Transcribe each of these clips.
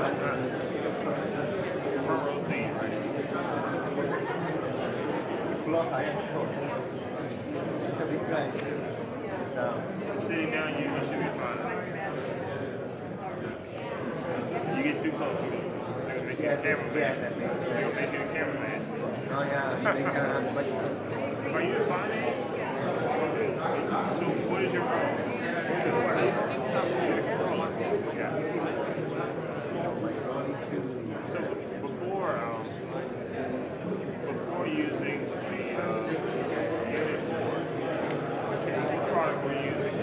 Front row seat, right? Sitting down, you should be fine. You get too close. They'll make you a cameraman. They'll make you a cameraman. No, yeah, you can ask questions. Are you in finance? So what is your role? Yeah. So before using the Unit 4, what product were you using?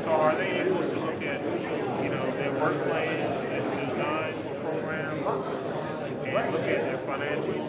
So are they able to look at, their work plans as designed for programs and look at their financials?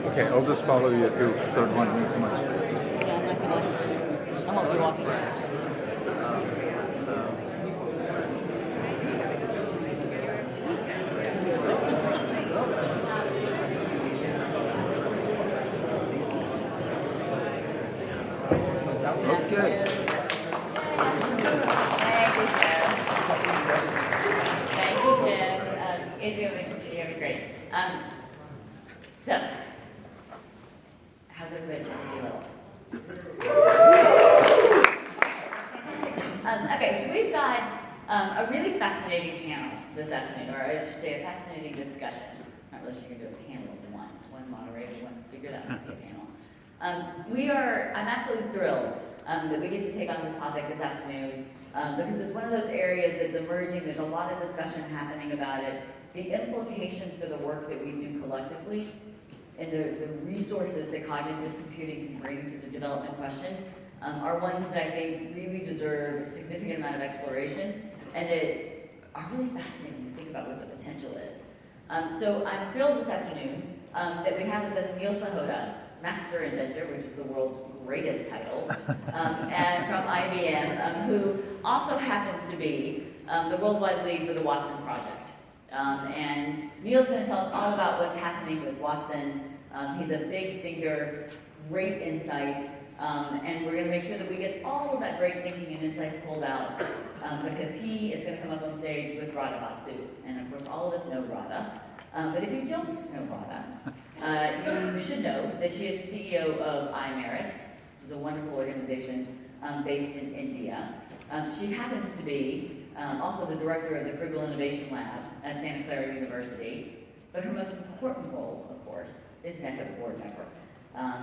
Okay, I'll just follow you if you start wanting too much. I'm not gonna walk around. Okay. Thank you, Tim. You're doing great. So, how's everybody doing? Okay, so we've got a really fascinating panel this afternoon, or I should say a fascinating discussion. I'm not really sure you can do a panel of one moderator, one speaker, that might be a panel. I'm absolutely thrilled that we get to take on this topic this afternoon because it's one of those areas that's emerging. There's a lot of discussion happening about it. The implications for the work that we do collectively and the resources that cognitive computing can bring to the development question are ones that I think really deserve a significant amount of exploration and that are really fascinating to think about what the potential is. So I'm thrilled this afternoon that we have with us Neil Sahota, Master Inventor, which is the world's greatest title, and from IBM, who also happens to be the worldwide lead for the Watson project. And Neil's going to tell us all about what's happening with Watson. He's a big thinker, great insight, and we're going to make sure that we get all of that great thinking and insights pulled out, because he is going to come up on stage with Radha Basu. And of course, all of us know Radha. But if you don't know Radha, you should know that she is the CEO of iMerit, which is a wonderful organization based in India. She happens to be also the director of the Frugal Innovation Lab at Santa Clara University. But her most important role, of course, is NetHook board member.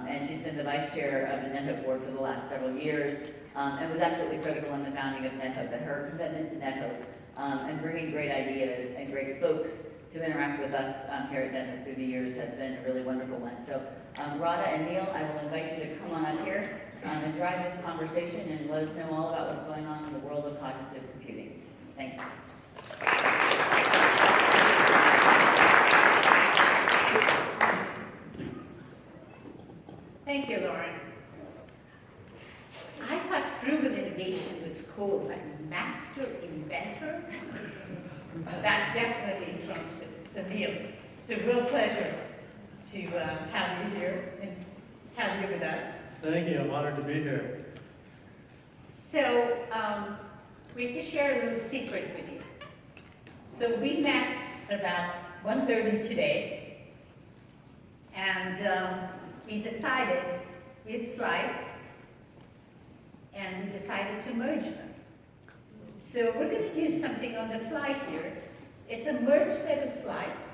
And she's been the vice chair of the NetHook board for the last several years, and was absolutely critical in the founding of NetHook. But her commitment to NetHook and bringing great ideas and great folks to interact with us here at NetHook through the years has been a really wonderful one. So Radha and Neil, I will invite you to come on up here and drive this conversation and let us know all about what's going on in the world of cognitive computing. Thanks. Thank you, Lauren. I thought frugal innovation was cool, but master inventor? That definitely trumps it. So Neil, it's a real pleasure to have you here and have you with us. Thank you. I'm honored to be here. So we have to share a little secret with you. So we met about 1:30 today, and we decided, we had slides, and we decided to merge them. So we're going to do something on the fly here. It's a merged set of slides,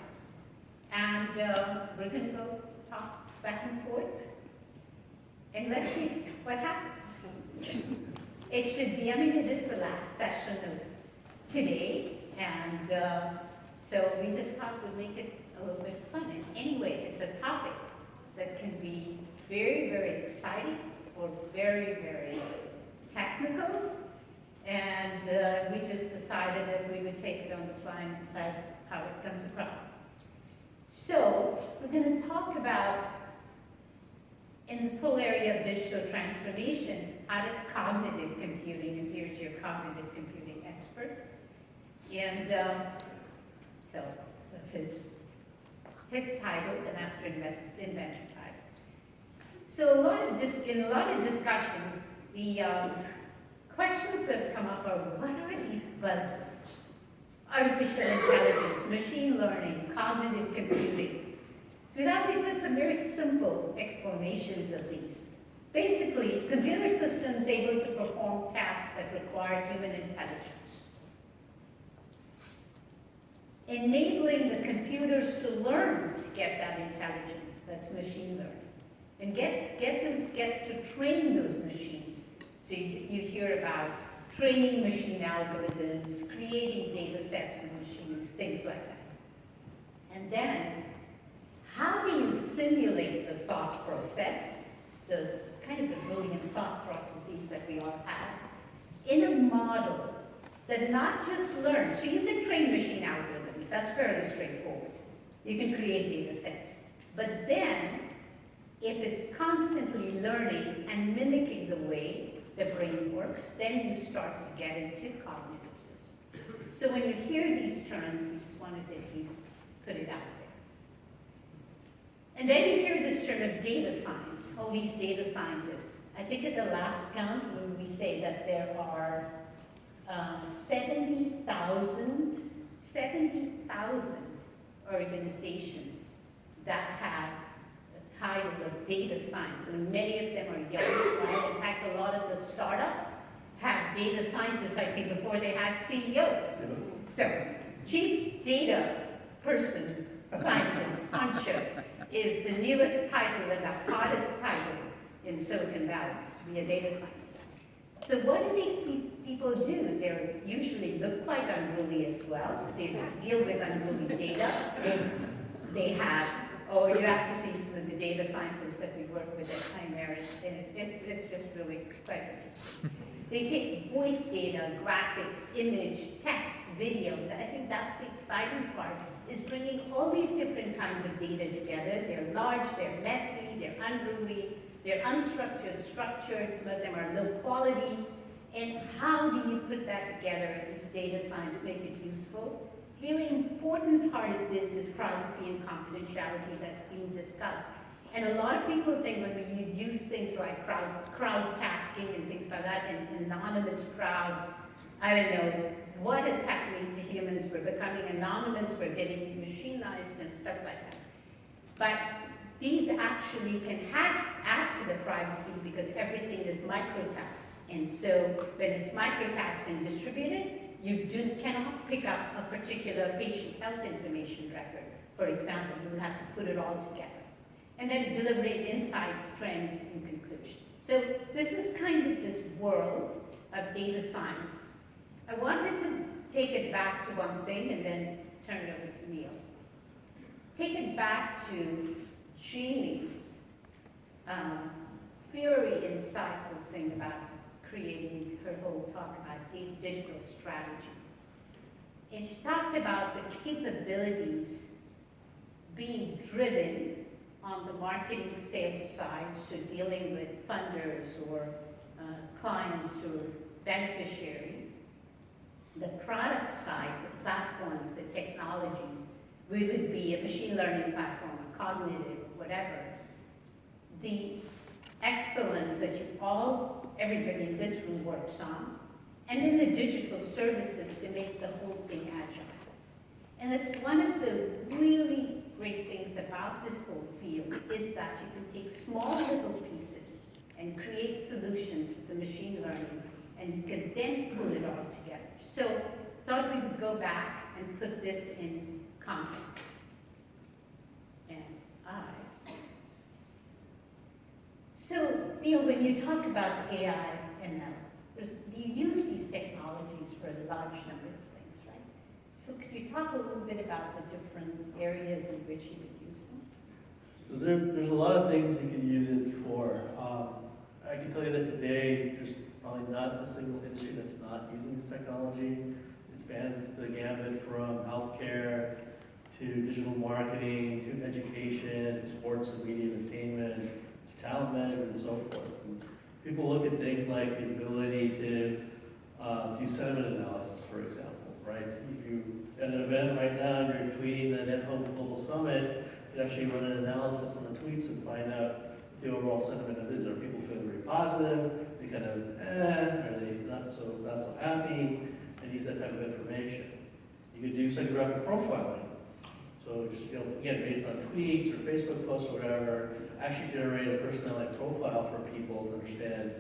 and we're going to go talk back and forth, and let's see what happens. It should be, I mean, it is the last session of today, and so we just thought we'd make it a little bit fun. And anyway, it's a topic that can be very, very exciting or very, very technical. And we just decided that we would take it on the fly and decide how it comes across. So we're going to talk about, in this whole area of digital transformation, how does cognitive computing, and here's your cognitive computing expert. And so that's his title, the Master Inventor title. So in a lot of discussions, the questions that have come up are, what are these buzzwords? Artificial intelligence, machine learning, cognitive computing. So we thought we'd put some very simple explanations of these. Basically, computer systems able to perform tasks that require human intelligence. Enabling the computers to learn to get that intelligence, that's machine learning. And guess who gets to train those machines? So you hear about training machine algorithms, creating data sets from machines, things like that. And then, how do you simulate the thought process, the kind of the brilliant thought processes that we all have, in a model that not just learns? So you can train machine algorithms, that's fairly straightforward. You can create data sets. But then, if it's constantly learning and mimicking the way the brain works, then you start to get into cognitive systems. So when you hear these terms, we just wanted to at least put it out there. And then you hear this term of data science, all these data scientists. I think at the last count, when we say that there are 70,000 organizations that have the title of data science, and many of them are young. Right? In fact, a lot of the startups have data scientists, I think, before they have CEOs. So, chief data person, scientist, Pancho, is the newest title and the hottest title in Silicon Valley, to be a data scientist. So what do these people do. They usually look quite unruly as well. They deal with unruly data. They have, oh, you have to see some of the data scientists that we work with at Chimeras, and it's just really quite interesting. They take voice data, graphics, image, text, video. I think that's the exciting part, is bringing all these different kinds of data together. They're large, they're messy, they're unruly, they're unstructured, structured, some of them are low quality. And how do you put that together into data science, make it useful? Very important part of this is privacy and confidentiality that's being discussed. And a lot of people think when we use things like crowd tasking and things like that, and anonymous crowd, I don't know what is happening to humans. We're becoming anonymous, we're getting machinized and stuff like that. But these actually can add to the privacy because everything is microtasked. And so when it's microtasked and distributed, you cannot pick up a particular patient health information record. For example, you will have to put it all together. And then delivering insights, trends, and conclusions. So this is kind of this world of data science. I wanted to take it back to one thing and then turn it over to Neil. Take it back to Jeannie's very insightful thing about creating her whole talk about digital strategies. And she talked about the capabilities being driven on the marketing sales side, so dealing with funders or clients or beneficiaries. The product side, the platforms, the technologies, we would be a machine learning platform, a cognitive, whatever. The excellence that everybody in this room works on, and then the digital services to make the whole thing agile. And that's one of the really great things about this whole field is that you can take small little pieces and create solutions with the machine learning, and you can then pull it all together. So thought we would go back and put this in context. And so Neil, when you talk about AI, ML, you use these technologies for a large number of things, right? So could you talk a little bit about the different areas in which you would use them? So there's a lot of things you can use it for. I can tell you that today, there's probably not a single industry that's not using this technology. It spans the gambit from healthcare to digital marketing, to education, to sports and media entertainment, to talent management, and so forth. And people look at things like the ability to do sentiment analysis, for example, right? If you at an event right now and you're tweeting the NetHome Global Summit, you can actually run an analysis on the tweets and find out the overall sentiment of it. Are people feeling very positive? They kind of, are they not so happy? And use that type of information. You could do psychographic profiling. So just, again, based on tweets or Facebook posts or whatever, actually generate a personality profile for people to understand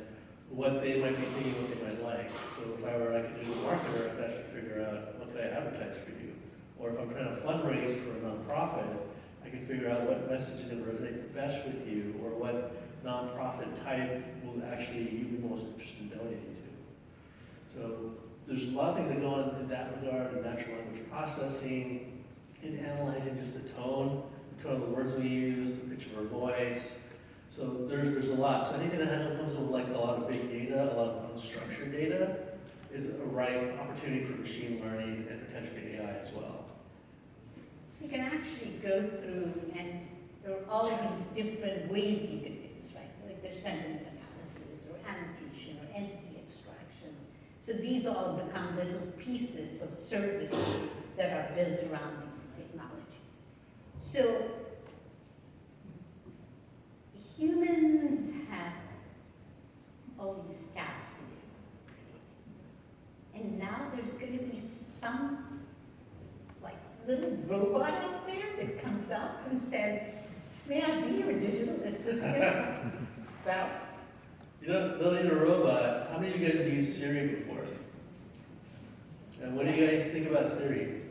what they might be thinking, what they might like. So if I were like a digital marketer, I could actually figure out what could I advertise for you. Or if I'm trying to fundraise for a nonprofit, I can figure out what message is going to resonate best with you, or what nonprofit type will actually you be most interested in donating to. So there's a lot of things that go on in that regard, in natural language processing, in analyzing just the tone of the words we use, the pitch of our voice. So there's a lot. So anything that comes with like a lot of big data, a lot of unstructured data, is a right opportunity for machine learning and potentially AI as well. So you can actually go through, and there are all of these different ways you could do this, right? Like there's sentiment analysis, or annotation, or entity extraction. So these all become little pieces of services that are built around these technologies. So humans have all these tasks to do. And now there's going to be some little robot out there that comes up and says, may I be your digital assistant? Well, you don't need a robot. How many of you guys have used Siri before? And what do you guys think about Siri?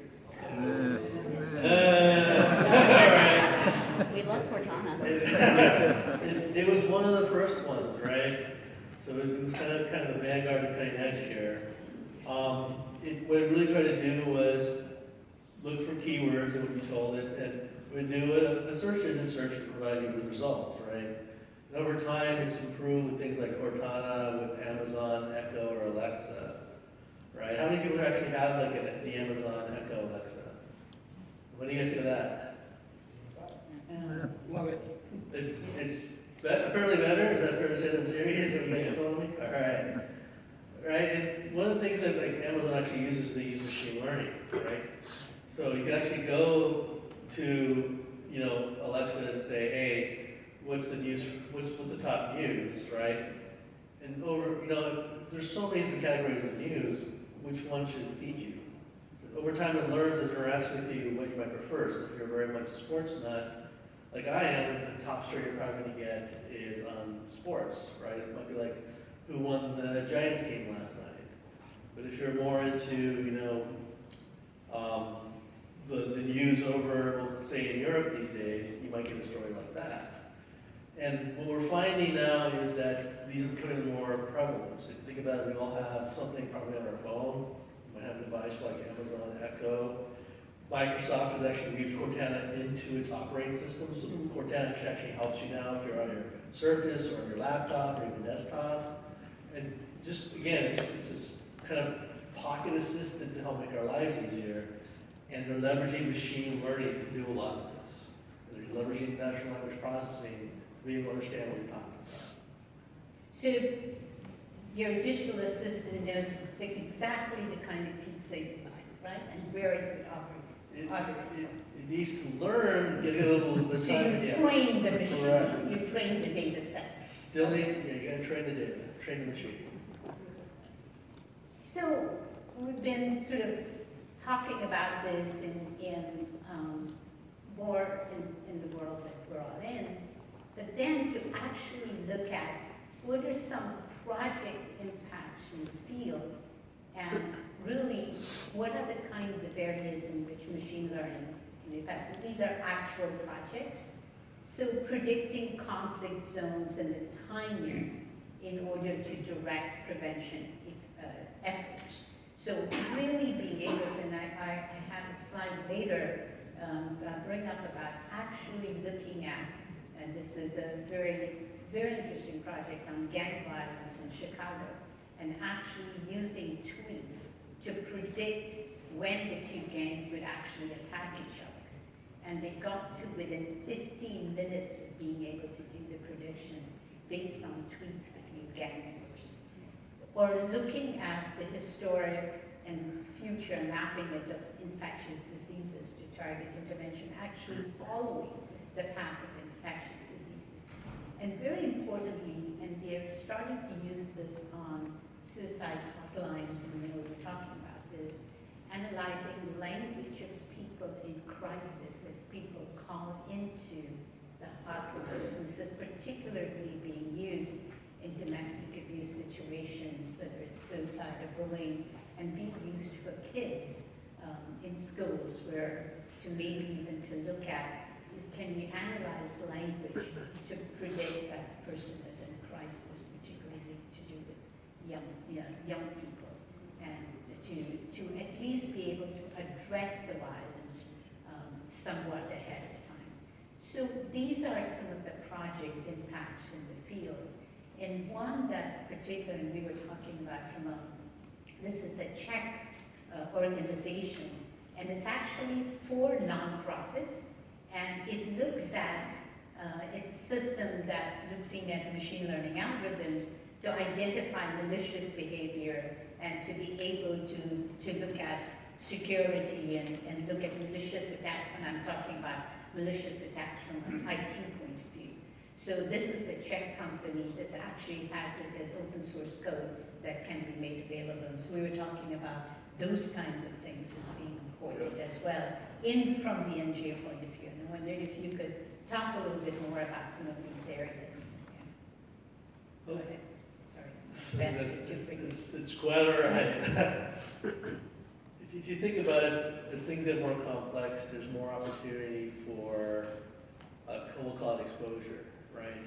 All right. We lost Cortana. It was one of the first ones, right? So it was kind of the vanguard and cutting edge here. What it really tried to do was look for keywords that would be told it, and would do a search engine search to provide you with results, right? And over time, it's improved with things like Cortana, with Amazon Echo or Alexa, right? How many people actually have like the Amazon Echo Alexa? What do you guys think of that? Love it. It's apparently better. Is that fair to say than Siri? Is what you guys told me? All right. Right, and one of the things that like Amazon actually uses is they use machine learning, right? So you can actually go to, you know, Alexa and say, hey, what's the news, what's the top news, right? And there's so many different categories of news, which one should feed you? Over time it learns as it interacts with you what you might prefer. So if you're very much a sports nut, like I am, the top story you're probably going to get is on sports, right? It might be like, who won the Giants game last night? But if you're more into, the news over, well, say in Europe these days, you might get a story like that. And what we're finding now is that these are becoming more prevalent. So think about it, we all have something probably on our phone. We might have a device like Amazon Echo. Microsoft has actually weaved Cortana into its operating system, so Cortana actually helps you now if you're on your Surface or on your laptop or even desktop. And just, again, it's this kind of pocket assistant to help make our lives easier. And they're leveraging machine learning to do a lot of this. They're leveraging natural language processing to be able to understand what you're talking about. So your digital assistant knows exactly the kind of pizza you like, right? And where it would offer it. It needs to learn, get a little... So you train the machine, Correct. you train the data set. Still need, you gotta train the data, train the machine. So we've been sort of talking about this more in the world that we're all in, but then to actually look at what are some project impacts in the field, and really what are the kinds of areas in which machine learning can impact. These are actual projects. So predicting conflict zones and the timing in order to direct prevention efforts. So really being able to, and I have a slide later, bring up about actually looking at, and this was a very, very interesting project on gang violence in Chicago, and actually using tweets to predict when the two gangs would actually attack each other. And they got to within 15 minutes of being able to do the prediction based on tweets between gang members. Or looking at the historic and future mapping of infectious diseases to target intervention, actually following the path of infectious diseases. And very importantly, and they're starting to use this on suicide hotlines, and we were talking about this, analyzing the language of people in crisis as people call into the hotlines. And this is particularly being used in domestic abuse situations, whether it's suicide or bullying, and being used for kids in schools, where to maybe even to look at, can we analyze language to predict that a person is in crisis, particularly to do with young people, and to at least be able to address the violence somewhat ahead of time. So these are some of the project impacts in the field. And one that particularly we were talking about this is a Czech organization, and it's actually for nonprofits, and it looks at, it's a system that looking at machine learning algorithms to identify malicious behavior and to be able to look at security and look at malicious attacks, and I'm talking about malicious attacks from an IT point of view. So this is the Czech company that actually has it as open source code that can be made available. So we were talking about those kinds of things as being important as well, from the NGO point of view. And I wondered if you could talk a little bit more about some of these areas. Yeah. Go ahead. Sorry. It's quite all right. If you think about it, as things get more complex, there's more opportunity for, we'll call it exposure, right?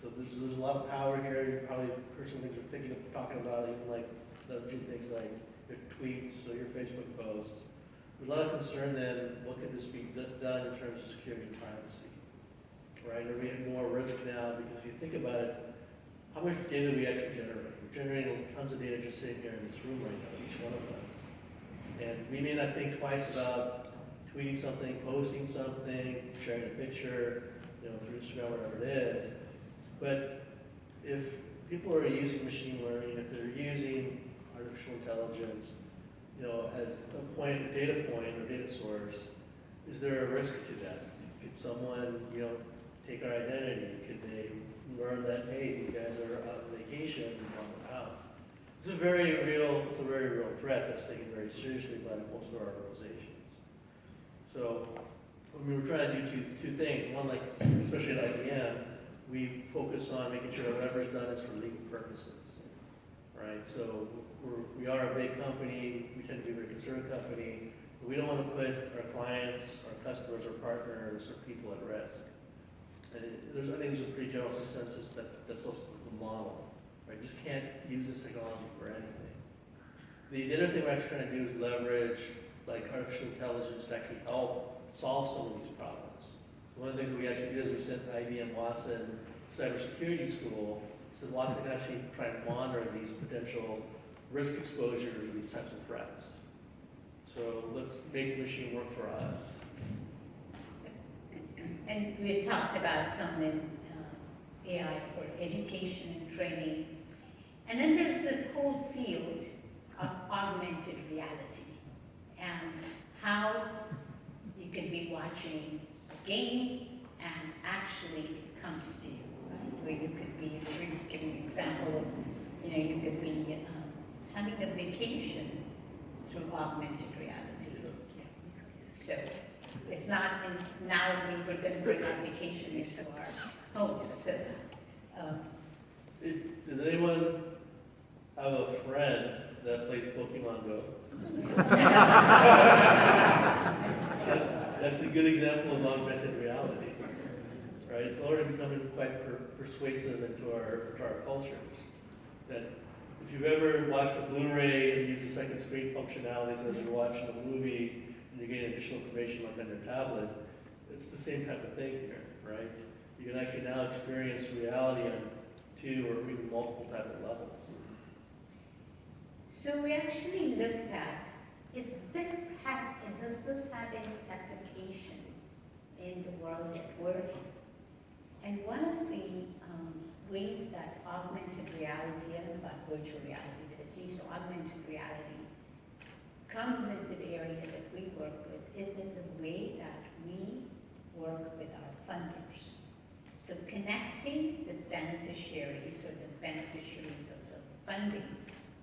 So there's a lot of power here. You probably heard some things we're thinking of talking about, even like leveraging things like your tweets or your Facebook posts. There's a lot of concern then, what could this be done in terms of security and privacy, right? Are we at more risk now? Because if you think about it, how much data do we actually generate? We're generating tons of data just sitting here in this room right now, each one of us. And we may not think twice about tweeting something, posting something, sharing a picture, through Instagram, whatever it is. But if people are using machine learning, if they're using artificial intelligence, as a data point or data source, is there a risk to that? Could someone, take our identity? Could they learn that, hey, these guys are on vacation on the house? It's a very real threat that's taken very seriously by most of our organizations. So we were trying to do two things. One, like, especially at IBM, we focus on making sure that whatever's done is for legal purposes, right? So we are a big company. We tend to be a very conservative company. But we don't want to put our clients, our customers, our partners, or people at risk. And I think there's a pretty general consensus that's also the model, right? You just can't use this technology for anything. The other thing we're actually trying to do is leverage like artificial intelligence to actually help solve some of these problems. So one of the things that we actually did is we sent IBM Watson cybersecurity school so that Watson can actually try and monitor these potential risk exposures or these types of threats. So let's make the machine work for us. And we had talked about some in AI for education and training. And then there's this whole field of augmented reality and how you can be watching a game and actually it comes to you, right? Where you could be, giving an example of, you could be having a vacation through augmented reality. So it's not, now we're going to bring our vacation into our homes. So, does anyone have a friend that plays Pokemon Go? That's a good example of augmented reality, right? It's already becoming quite persuasive into our cultures. That if you've ever watched a Blu-ray and used the second screen functionalities as you're watching a movie and you're getting additional information like on your tablet, it's the same type of thing here, right? You can actually now experience reality on 2 or even multiple type of levels. so we actually looked at, does this have any application in the world that we're in? And one of the ways that augmented reality, I don't know about virtual reality, but at least augmented reality comes into the area that we work with is in the way that we work with our funders. So connecting the beneficiaries or the beneficiaries of the funding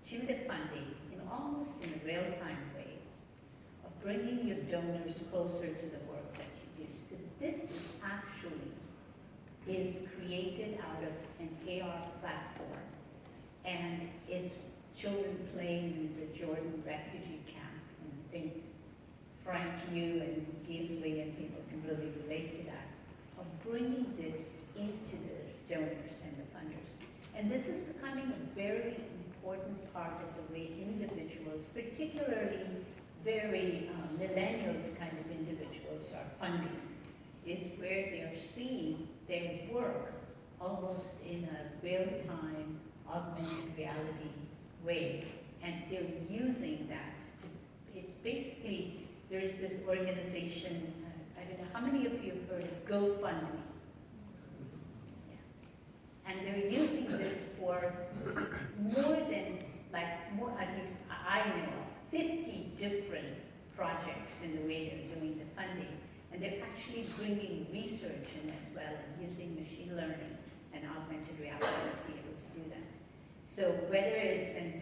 to the funding in almost in a real-time way of bringing your donors closer to the work that you do. So this actually is created out of an AR platform, and it's children playing in the Jordan refugee camp. And I think Frank, you and Gisli and people can really relate to that, of bringing this into the donors and the funders. And this is becoming a very important part of the way individuals, particularly very millennials kind of individuals are funding, is where they're seeing their work almost in a real-time augmented reality way. And they're using that to, it's basically, there's this organization, I don't know, how many of you have heard of GoFundMe? Yeah. And they're using this for more than, at least I know, 50 different projects in the way they're doing the funding. And they're actually bringing research in as well and using machine learning and augmented reality to be able to do that. So whether it's in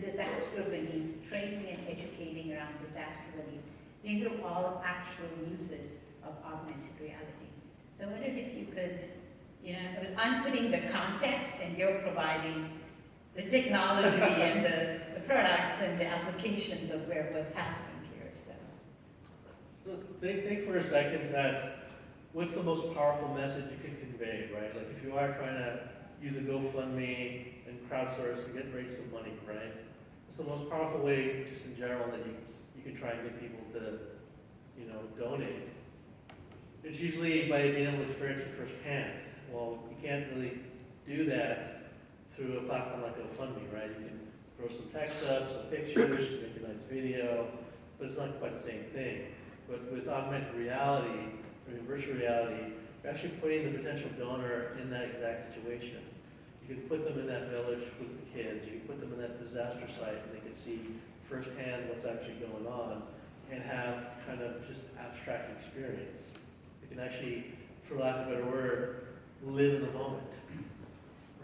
disaster relief, training and educating around disaster relief, these are all actual uses of augmented reality. So I wondered if you could, I'm putting the context and you're providing the technology and the products and the applications of what's happening here. So So think for a second that what's the most powerful message you can convey, right? Like if you are trying to use a GoFundMe and crowdsource to raise some money, right? It's the most powerful way, just in general, that you can try and get people to, donate. It's usually by being able to experience it firsthand. Well, you can't really do that through a platform like GoFundMe, right? You can throw some text up, some pictures, make a nice video, but it's not quite the same thing. But with augmented reality, or virtual reality, you're actually putting the potential donor in that exact situation. You can put them in that village with the kids, you can put them in that disaster site, and they can see firsthand what's actually going on, and have kind of just abstract experience. You can actually, for lack of a better word, live in the moment,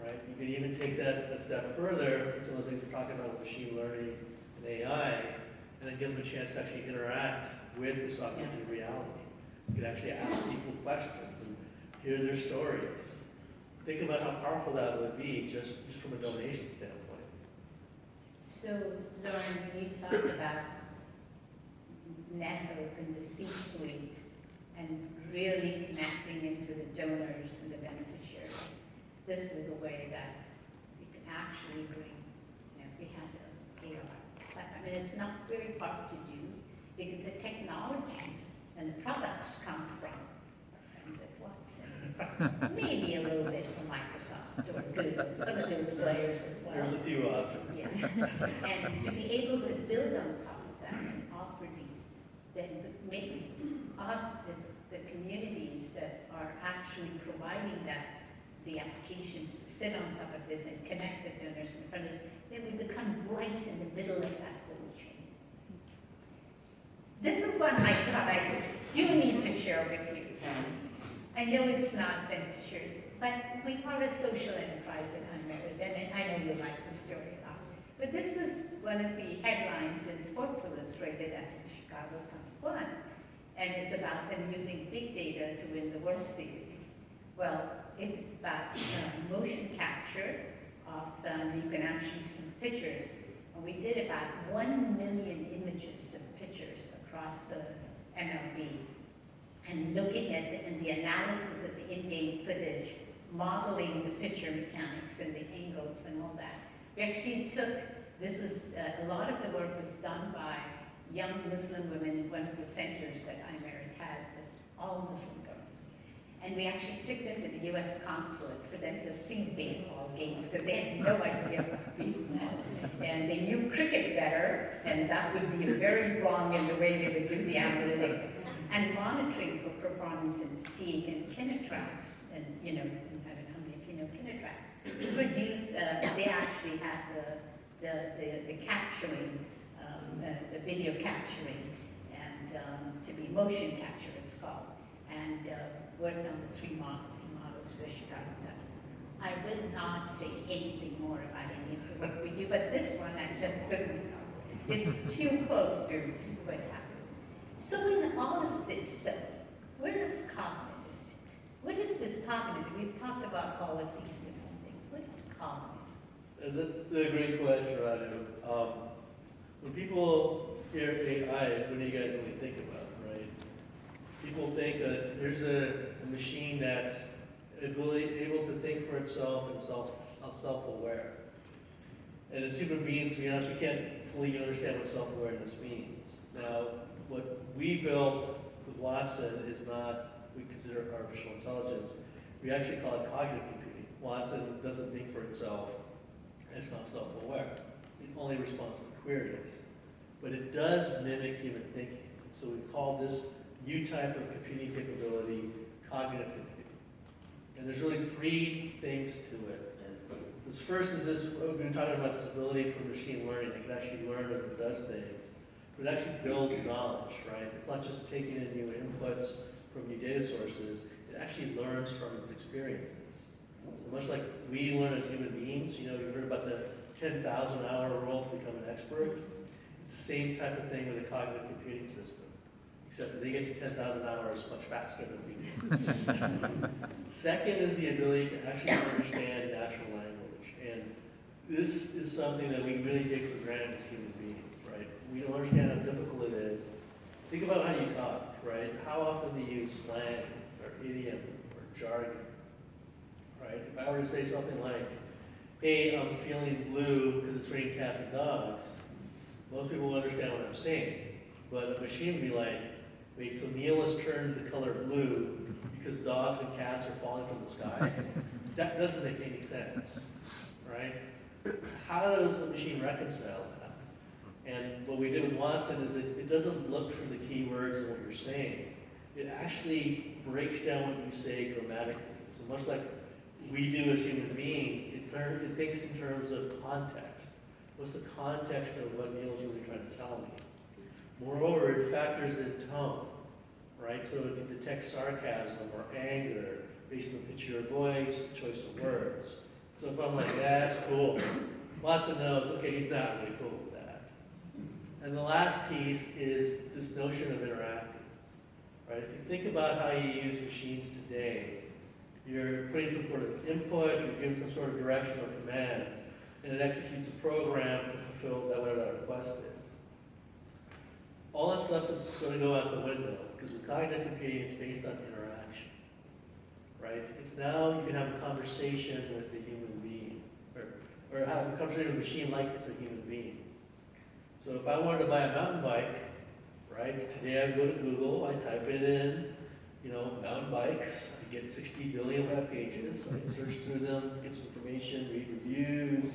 right? You can even take that a step further, and some of the things we're talking about with machine learning and AI, and then give them a chance to actually interact with this augmented reality. You can actually ask people questions and hear their stories. Think about how powerful that would be just from a donation standpoint. So, Lauren, you talked about network and the C-suite and really connecting into the donors and the beneficiaries. This is a way that we can actually bring, if we had an AR. I mean, it's not very hard to do because the technologies and the products come from our friends at Watson. Maybe a little bit from Microsoft or Google, some of those players as well. There's a few options. Yeah. And to be able to build on top of that and offer these, then it makes us as the communities that are actually providing the applications to sit on top of this and connect the donors in front of us, then we become right in the middle of that whole chain. This is one I thought I do need to share with you. I know it's not beneficiaries, but we are a social enterprise in Unmarried, and I know you like the story a lot. But this was one of the headlines in Sports Illustrated after the Chicago Cubs won. And it's about them using big data to win the World Series. Well, it was about motion capture of, you can actually see pictures. And we did about 1 million images of pictures across the MLB. And looking at the analysis of the in-game footage, modeling the picture mechanics and the angles and all that. We actually took, this was, a lot of the work was done by young Muslim women in one of the centers that iMerit has, that's all Muslim girls. And we actually took them to the U.S. consulate for them to see baseball games, because they had no idea about baseball. And they knew cricket better, and that would be very wrong in the way they would do the analytics. And monitoring for performance and fatigue and Kinetrax, and I don't know how many of you know Kinetrax, produced, they actually had the capturing, the video capturing, and to be motion capture, it's called, and worked on the three models for Chicago Cubs. I will not say anything more about any of the work we do, but this one I just couldn't. It's too close to what happened. So in all of this, where does cognitive fit? What is this cognitive? We've talked about all of these different things. What is cognitive? That's a great question, Radu. When people hear AI, what do you guys really think about, right? People think that there's a machine that's able to think for itself and self-aware. And as human beings, to be honest, we can't fully understand what self-awareness means. Now, what we built with Watson is not, we consider artificial intelligence. We actually call it cognitive computing. Watson doesn't think for itself, and it's not self-aware. It only responds to queries. But it does mimic human thinking. So we call this new type of computing capability cognitive computing. And there's really three things to it. This first is this, we've been talking about this ability for machine learning. It can actually learn as it does things. But it actually builds knowledge, right? It's not just taking in new inputs from new data sources. It actually learns from its experiences. So much like we learn as human beings, you've heard about the 10,000-hour rule to become an expert. It's the same type of thing with a cognitive computing system, except that they get to 10,000 hours much faster than we do. Second is the ability to actually understand natural language. And this is something that we really take for granted as human beings, right? We don't understand how difficult it is. Think about how you talk, right? How often do you use slang or idiom or jargon, right? If I were to say something like, hey, I'm feeling blue because it's raining cats and dogs, most people will understand what I'm saying. But a machine would be like, wait, so Neil has turned the color blue because dogs and cats are falling from the sky? That doesn't make any sense, right? How does a machine reconcile that? And what we did with Watson is it doesn't look for the keywords and what you're saying. It actually breaks down what you say grammatically. So much like we do as human beings, it thinks in terms of context. What's the context of what Neil's really trying to tell me? Moreover, it factors in tone, right? So it can detect sarcasm or anger based on the pitch of your voice, the choice of words. So if I'm like, that's cool, Watson knows, okay, he's not really cool with that. And the last piece is this notion of interacting, right? If you think about how you use machines today, you're putting some sort of input, you're giving some sort of direction or commands, and it executes a program to fulfill whatever that request is. All that stuff is going to go out the window, because with cognitive computing, it's based on interaction, right? It's now you can have a conversation with a human being, or have a conversation with a machine like it's a human being. So if I wanted to buy a mountain bike, right, today I go to Google, I type it in, mountain bikes, I get 60 billion web pages, so I can search through them, get some information, read reviews,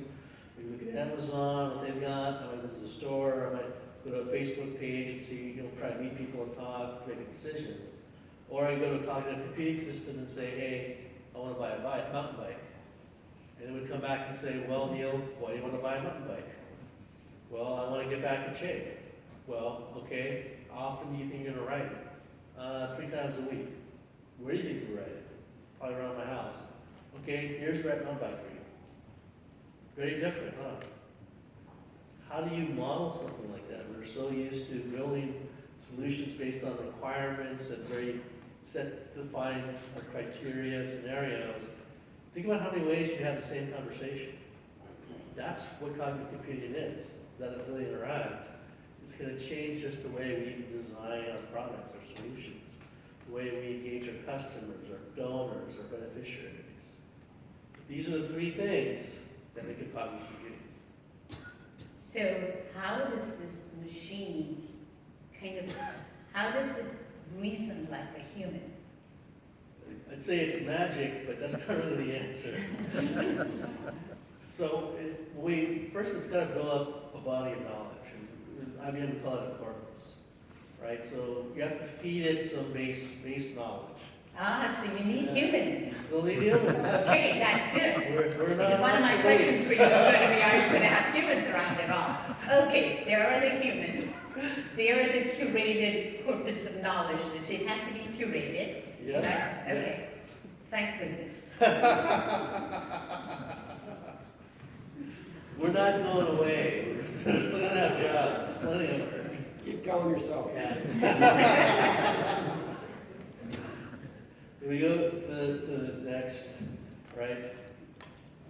maybe look at Amazon, what they've got, I might visit a store, I might go to a Facebook page and see, try to meet people and talk, make a decision. Or I can go to a cognitive computing system and say, hey, I want to buy a mountain bike. And it would come back and say, well, Neil, why do you want to buy a mountain bike? Well, I want to get back in shape. Well, okay, how often do you think you're going to ride it? 3 times a week. Where do you think you ride it? Probably around my house. Okay, here's the right mountain bike for you. Very different, huh? How do you model something like that? We're so used to building solutions based on requirements and very set, defined criteria, scenarios. Think about how many ways you have the same conversation. That's what cognitive computing is, that ability to interact. It's going to change just the way we design our products, our solutions, the way we engage our customers, our donors, our beneficiaries. These are the 3 things that make it cognitive computing. So how does this machine how does it reason like a human? I'd say it's magic, but that's not really the answer. So first it's got to build up a body of knowledge. IBM would call it a corpus, right? So you have to feed it some base knowledge. So you need humans. Still need humans. Okay, that's good. We're not One of my obsolete. questions for you is going to be, are you going to have humans around at all? Okay, there are the humans. There are the curated corpus of knowledge. It has to be curated. Yeah. Right? Okay. Thank goodness. We're not going away. We're still going to have jobs. Plenty of work. Keep telling yourself that. We go to the next, right?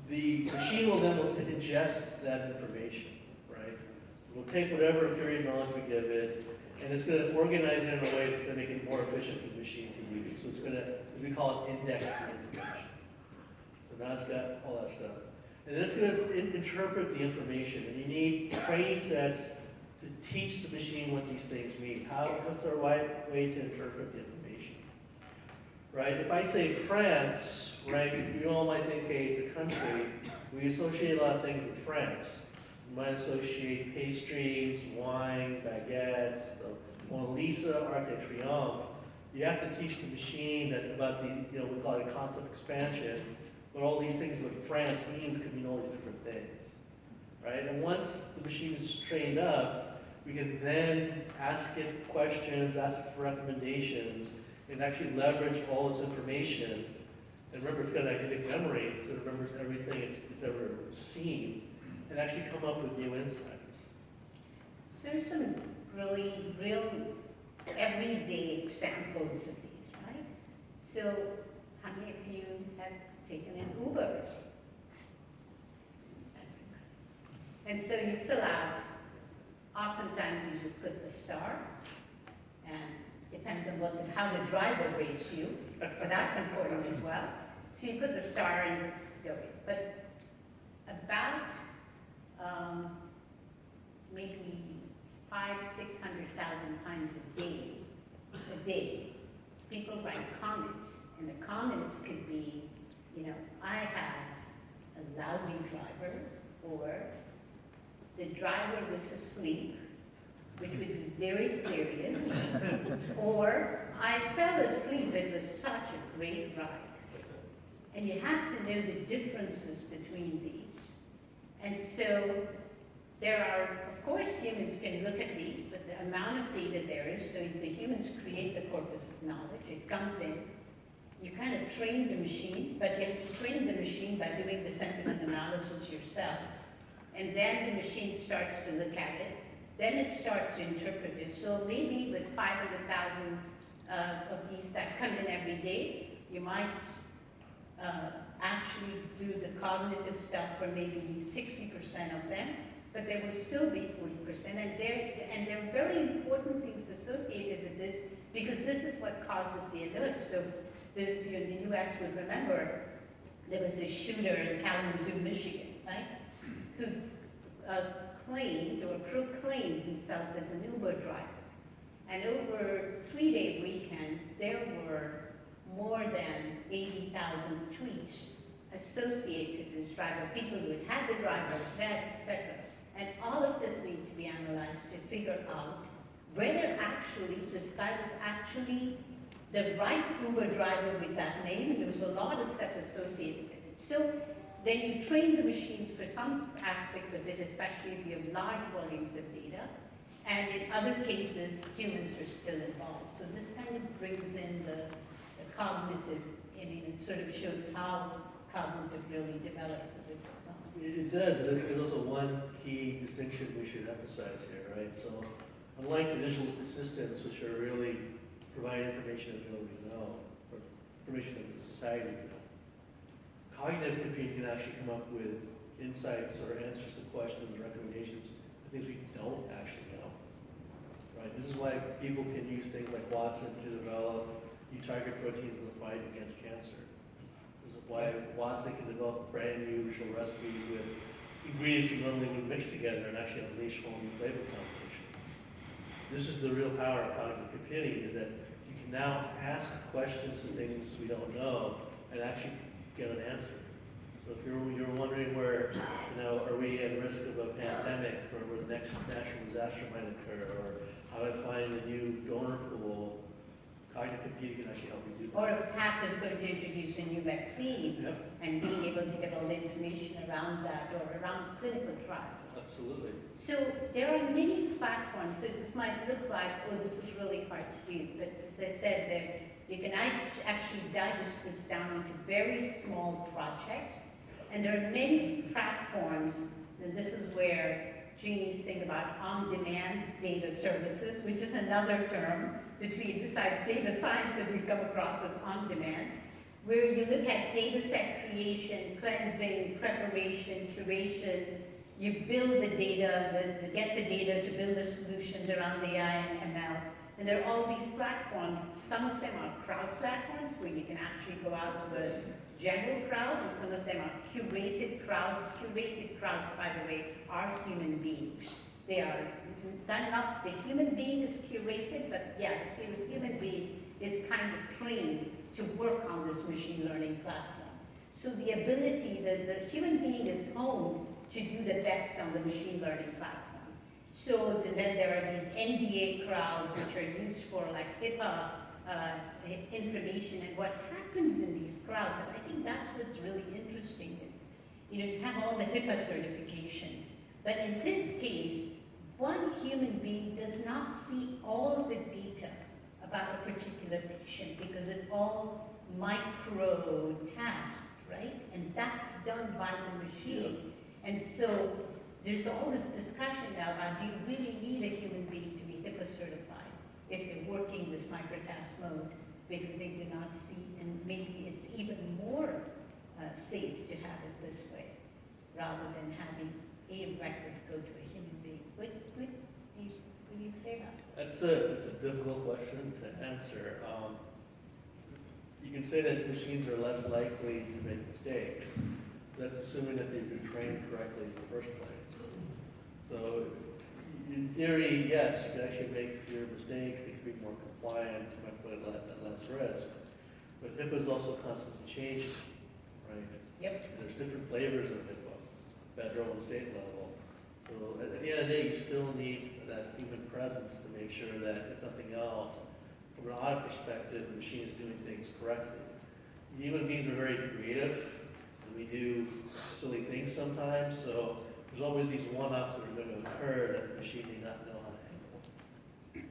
The machine will then ingest that information, right? So we'll take whatever period of knowledge we give it, and it's going to organize it in a way that's going to make it more efficient for the machine to use. So it's going to, as we call it, index the information. So now it's got all that stuff. And then it's going to interpret the information. And you need training sets to teach the machine what these things mean. What's the right way to interpret the information? Right? If I say France, right, you all might think, hey, it's a country. We associate a lot of things with France. You might associate pastries, wine, baguettes, the Mona Lisa, Arc de Triomphe. You have to teach the machine about the, we call it concept expansion. What all these things, what France means, could mean all these different things, right? And once the machine is trained up, we can then ask it questions, ask it for recommendations, and actually leverage all its information. And remember, it's got an eidetic memory, so it remembers everything it's ever seen, and actually come up with new insights. So there's some really real everyday examples of these, right? So how many of you have taken an Uber? And so you fill out, oftentimes you just put the star and Depends on how the driver rates you, so that's important as well. So you put the star and go. But about maybe 500,000-600,000 times a day, people write comments, and the comments could be, I had a lousy driver, or the driver was asleep, which would be very serious, or I fell asleep, it was such a great ride. And you have to know the differences between these. And so there are, of course, humans can look at these, but the amount of data there is, so the humans create the corpus of knowledge, it comes in, you kind of train the machine, but you have to train the machine by doing the sentiment analysis yourself. And then the machine starts to look at it, then it starts to interpret it. So maybe with 500,000 of these that come in every day, you might actually do the cognitive stuff for maybe 60% of them, but there will still be 40%. And there are very important things associated with this, because this is what causes the alert. So the US would remember there was a shooter in Kalamazoo, Michigan, right, who claimed or proclaimed himself as an Uber driver. And over a 3-day weekend, there were more than 80,000 tweets associated with this driver, people who had had the driver, etc. And all of this needs to be analyzed to figure out whether actually this guy was actually the right Uber driver with that name, and there was a lot of stuff associated with it. So then you train the machines for some aspects of it, especially if you have large volumes of data, and in other cases, humans are still involved. So this kind of brings in the cognitive, it sort of shows how cognitive really develops as it goes on. It does, but I think there's also one key distinction we should emphasize here, right? So unlike the visual assistants, which are really providing information that nobody know, or information that the society know, cognitive computing can actually come up with insights or answers to questions, recommendations, things we don't actually know, right? This is why people can use things like Watson to develop new target proteins in the fight against cancer. This is why Watson can develop brand new visual recipes with ingredients we normally would mix together and actually unleash whole new flavor combinations. This is the real power of cognitive computing, is that you can now ask questions to things we don't know and actually get an answer. So if you're wondering where, are we at risk of a pandemic, or where the next natural disaster might occur, or how to find a new donor pool, cognitive computing can actually help you do that. Or if Pat is going to introduce a new vaccine, Yep. and being able to get all the information around that, or around clinical trials. Absolutely. So there are many platforms, so this might look like, oh, this is really hard to do, but as I said, that you can actually digest this down into very small projects, and there are many platforms, and this is where Jeannie's thing about on-demand data services, which is another term besides data science that we've come across as on-demand, where you look at data set creation, cleansing, preparation, curation, you build the data, get the data to build the solutions around the AI and ML. And there are all these platforms. Some of them are crowd platforms where you can actually go out to a general crowd, and some of them are curated crowds. Curated crowds, by the way, are human beings. They are not, the human being is curated, but yeah, the human being is kind of trained to work on this machine learning platform. So the ability, the human being is honed to do the best on the machine learning platform. So then there are these NDA crowds which are used for like HIPAA information, and what happens in these crowds, and I think that's what's really interesting is, you have all the HIPAA certification, but in this case, one human being does not see all the data about a particular patient because it's all micro tasked, right? And that's done by the machine. And so there's all this discussion now about, do you really need a human being to be HIPAA certified if they're working this microtask mode, because they do not see, and maybe it's even more safe to have it this way, rather than having a record go to a human being. Would do you say that? It's a difficult question to answer. You can say that machines are less likely to make mistakes. That's assuming that they've been trained correctly in the first place. So, in theory, yes, you can actually make fewer mistakes. They can be more compliant. You might put it at less risk. But HIPAA is also constantly changing, right? Yep. And there's different flavors of HIPAA, federal and state level. So at the end of the day, you still need that human presence to make sure that, if nothing else, from an audit perspective, the machine is doing things correctly. Human beings are very creative, and we do silly things sometimes, so there's always these one-offs that are going to occur that the machine may not know how to handle.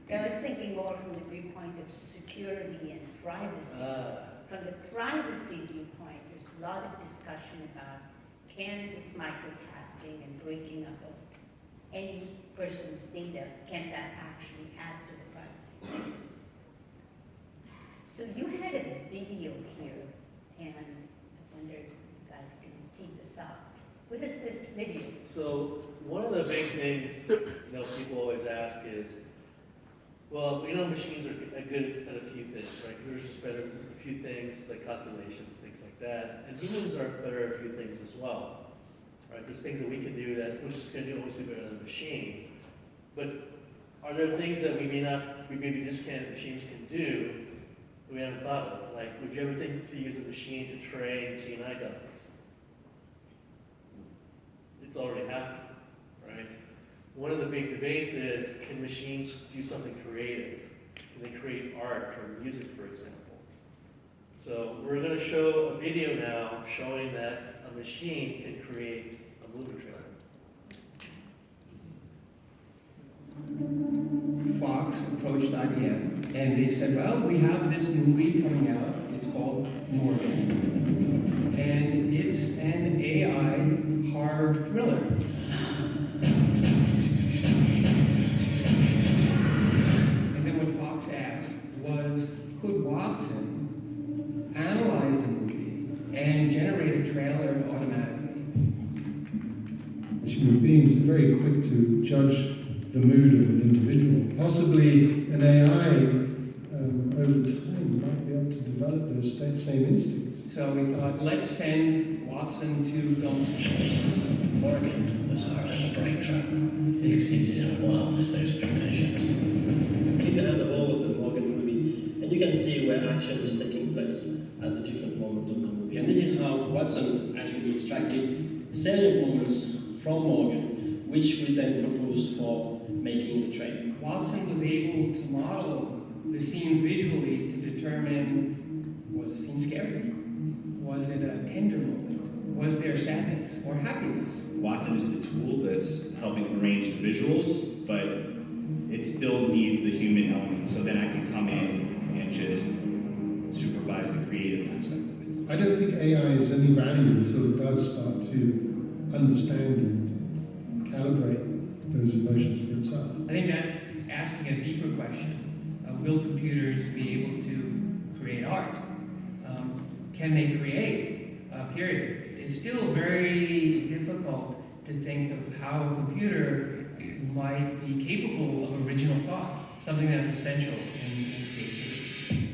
I was thinking more from the viewpoint of security and privacy. From the privacy viewpoint, there's a lot of discussion about can this microtasking and breaking up of any person's data, can that actually add to the privacy crisis? So you had a video here, and I wonder if you guys can tee this up. What is this video? So one of the big things people always ask is, well, we know machines are good at a few things, right? Computers are better at a few things, like calculations, things like that. And humans are better at a few things as well, right? There's things that we can do that we're just going to always do better than a machine. But are there things that we maybe discounted machines can do that we haven't thought of? Like, would you ever think to use a machine to train C&I dummies? It's already happening, right? One of the big debates is, can machines do something creative? Can they create art or music, for example? So we're going to show a video now showing that a machine can create a movie trailer. Fox approached IBM and they said, well, we have this movie coming out. It's called Morgan. And it's an AI horror thriller. And then what Fox asked was, could Watson analyze the movie and generate a trailer automatically? As human beings, they're very quick to judge the mood of an individual. Possibly an AI over time might be able to develop those same instincts. So we thought, let's send Watson to film school. Morgan was our little breakthrough. It exceeded our wildest expectations. You can have the whole of the Morgan movie, and you can see where action is taking place at the different moments of the movie. And this is how Watson actually extracted salient moments from Morgan, which we then proposed for making the trailer. Watson was able to model the scenes visually to determine, was the scene scary? Was it a tender moment? Was there sadness or happiness? Watson is the tool that's helping arrange the visuals, but it still needs the human element, so then I can come in and just supervise the creative aspect of it. I don't think AI is any value until it does start to understand and calibrate those emotions for itself. I think that's asking a deeper question. Will computers be able to create art? Can they create? Period. It's still very difficult to think of how a computer might be capable of original thought, something that's essential in creativity.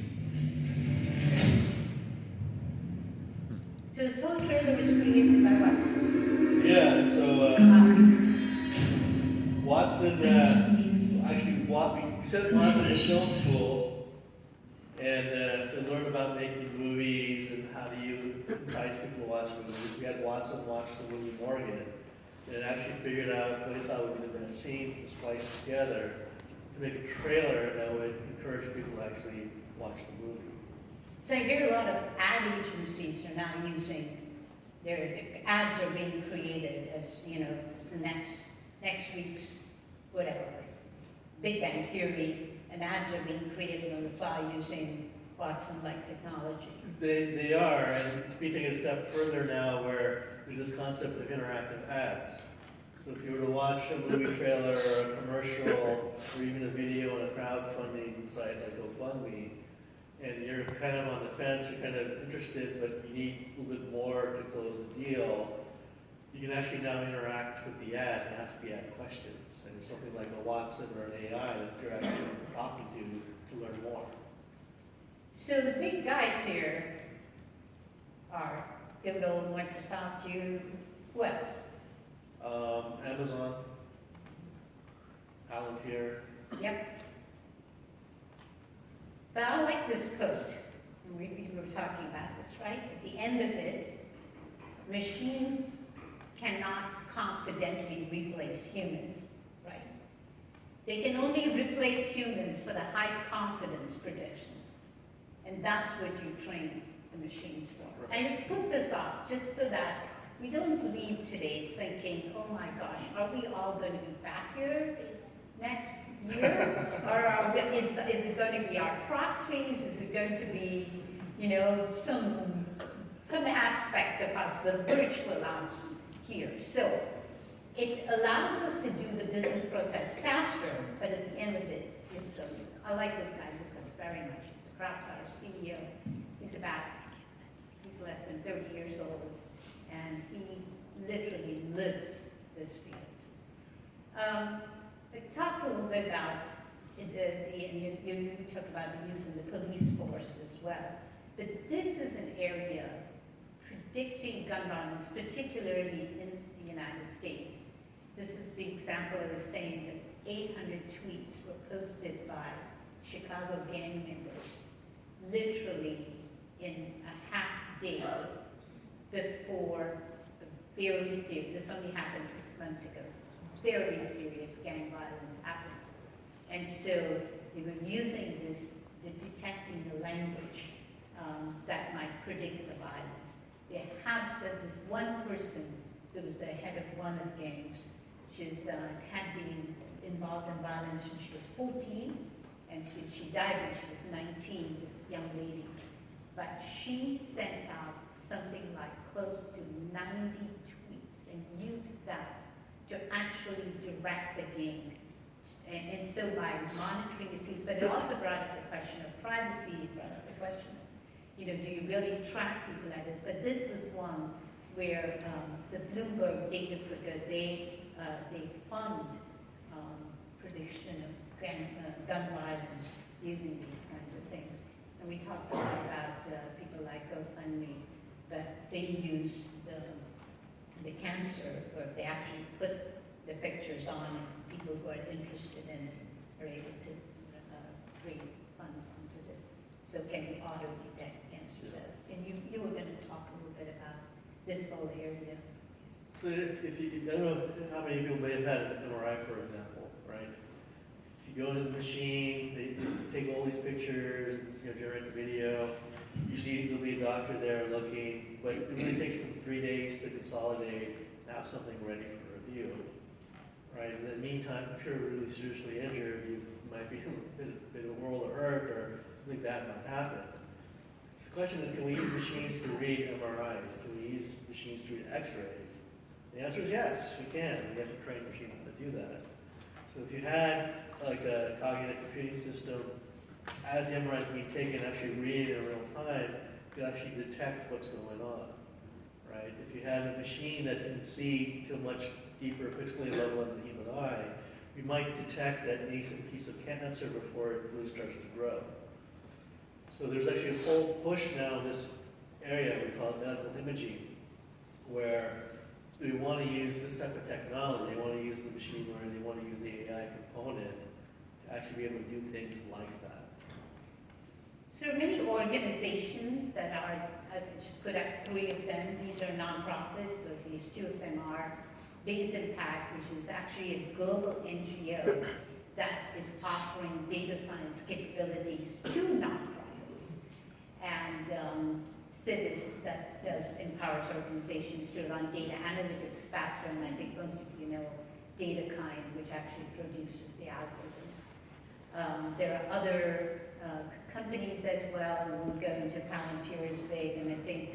So this whole trailer was created by Watson. Yeah, so Watson, actually, we sent Watson to film school, and so we learned about making movies and how do you entice people to watch movies. We had Watson watch the movie Morgan, and actually figured out what he thought would be the best scenes to splice together to make a trailer that would encourage people to actually watch the movie. So I hear a lot of ad agencies are now using their ads are being created as, it's the next week's whatever, Big Bang Theory, and ads are being created on the fly using Watson-like technology. They are, and speaking a step further now where there's this concept of interactive ads. So if you were to watch a movie trailer or a commercial or even a video on a crowdfunding site like GoFundMe, and you're kind of on the fence, you're kind of interested, but you need a little bit more to close the deal, you can actually now interact with the ad and ask the ad questions. And it's something like a Watson or an AI that you're actually talking to learn more. So the big guys here are Google, Microsoft, you, who else? Amazon, Palantir. Yep. But I like this quote. We were talking about this, right? At the end of it, machines cannot confidently replace humans, right? They can only replace humans for the high confidence predictions. And that's what you train the machines for. I just put this up just so that we don't leave today thinking, oh my gosh, are we all going to be back here next year? Or is it going to be our proxies? Is it going to be, you know, some aspect of us, the virtual us here? So it allows us to do the business process faster, but at the end of it is so. I like this guy, Lucas, very much. He's the Crowdflower CEO. He's less than 30 years old, and he literally lives this field. I talked a little bit about and you talked about the use of the police force as well. But this is an area predicting gun violence, particularly in the United States. This is the example I was saying that 800 tweets were posted by Chicago gang members, literally in a half day before a very serious, this only happened 6 months ago, very serious gang violence happened. And so they were using this, detecting the language that might predict the violence. They have this one person who was the head of one of the gangs. She's had been involved in violence when she was 14, and she died when she was 19, this young lady. But she sent out something like close to 90 tweets and used that to actually direct the gang. And so by monitoring the tweets, but it also brought up the question of privacy, it brought up the question of, you know, do you really track people like this? But this was one where the Bloomberg data figure, they fund prediction of gun violence using these kinds of things. And we talked a lot about people like GoFundMe, but they use the cancer, or they actually put the pictures on, and people who are interested in it are able to raise funds onto this. So can we auto-detect cancer cells? And you were going to talk a little bit about this whole area. So if you, I don't know how many people may have had an MRI, for example, right? If you go into the machine, they take all these pictures, you know, generate the video. Usually there'll be a doctor there looking, but it really takes them 3 days to consolidate and have something ready for review. Right? In the meantime, if you're really seriously injured, you might be in a world of hurt, or something bad might happen. So the question is, can we use machines to read MRIs? Can we use machines to read X-rays? The answer is yes, we can. We have to train machines to do that. So if you had like a cognitive computing system, as the MRI is being taken, actually read it in real time, you could actually detect what's going on. Right? If you had a machine that can see to a much deeper pixelated level than the human eye, we might detect that nascent piece of cancer before it really starts to grow. So there's actually a whole push now in this area, we call it medical imaging, where we want to use this type of technology. They want to use the machine learning, they want to use the AI component to actually be able to do things like that. So many organizations that are, I just put up 3 of them. These are nonprofits, or these 2 of them are Base Impact, which is actually a global NGO that is offering data science capabilities to nonprofits. And CIVIS, that empowers organizations to run data analytics faster, and I think most of you know DataKind, which actually produces the algorithms. There are other companies as well. We won't go into Palantir is big, and I think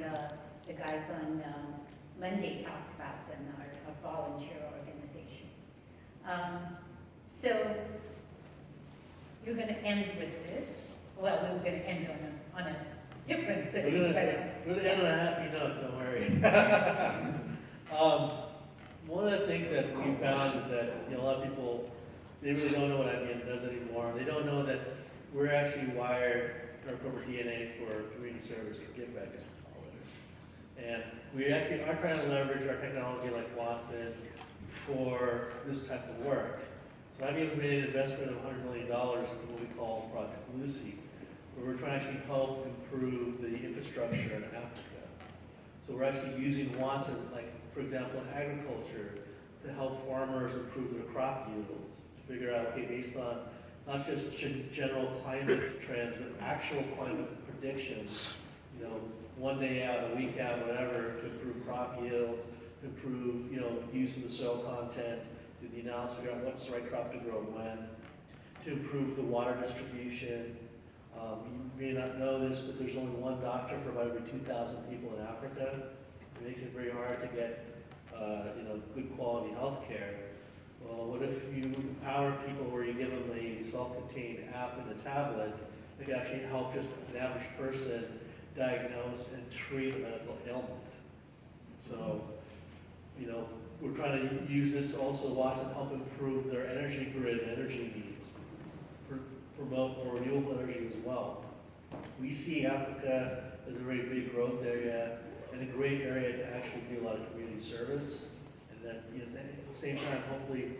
the guys on Monday talked about them, our volunteer organization. So you're going to end with this. Well, we were going to end on a different footing. We're going to end on a happy note, don't worry. One of the things that we found is that, a lot of people, they really don't know what IBM does anymore. They don't know that we're actually wired, our corporate DNA for community service, or give back, as we call it. And we actually are trying to leverage our technology like Watson for this type of work. So IBM's made an investment of $100 million in what we call Project Lucy, where we're trying to actually help improve the infrastructure in Africa. So we're actually using Watson, like, for example, in agriculture, to help farmers improve their crop yields, to figure out, okay, based on not just general climate trends, but actual climate predictions, one day out, a week out, whatever, to improve crop yields, to improve, use of the soil content, do the analysis, figure out what's the right crop to grow when, to improve the water distribution. You may not know this, but there's only one doctor for about every 2,000 people in Africa. It makes it very hard to get, good quality health care. Well, what if you empower people where you give them a self-contained app and a tablet that can actually help just an average person diagnose and treat a medical ailment? So, we're trying to use this also, Watson, help improve their energy grid and energy needs, promote more renewable energy as well. We see Africa as a very big growth area and a great area to actually do a lot of community service. And then, at the same time, hopefully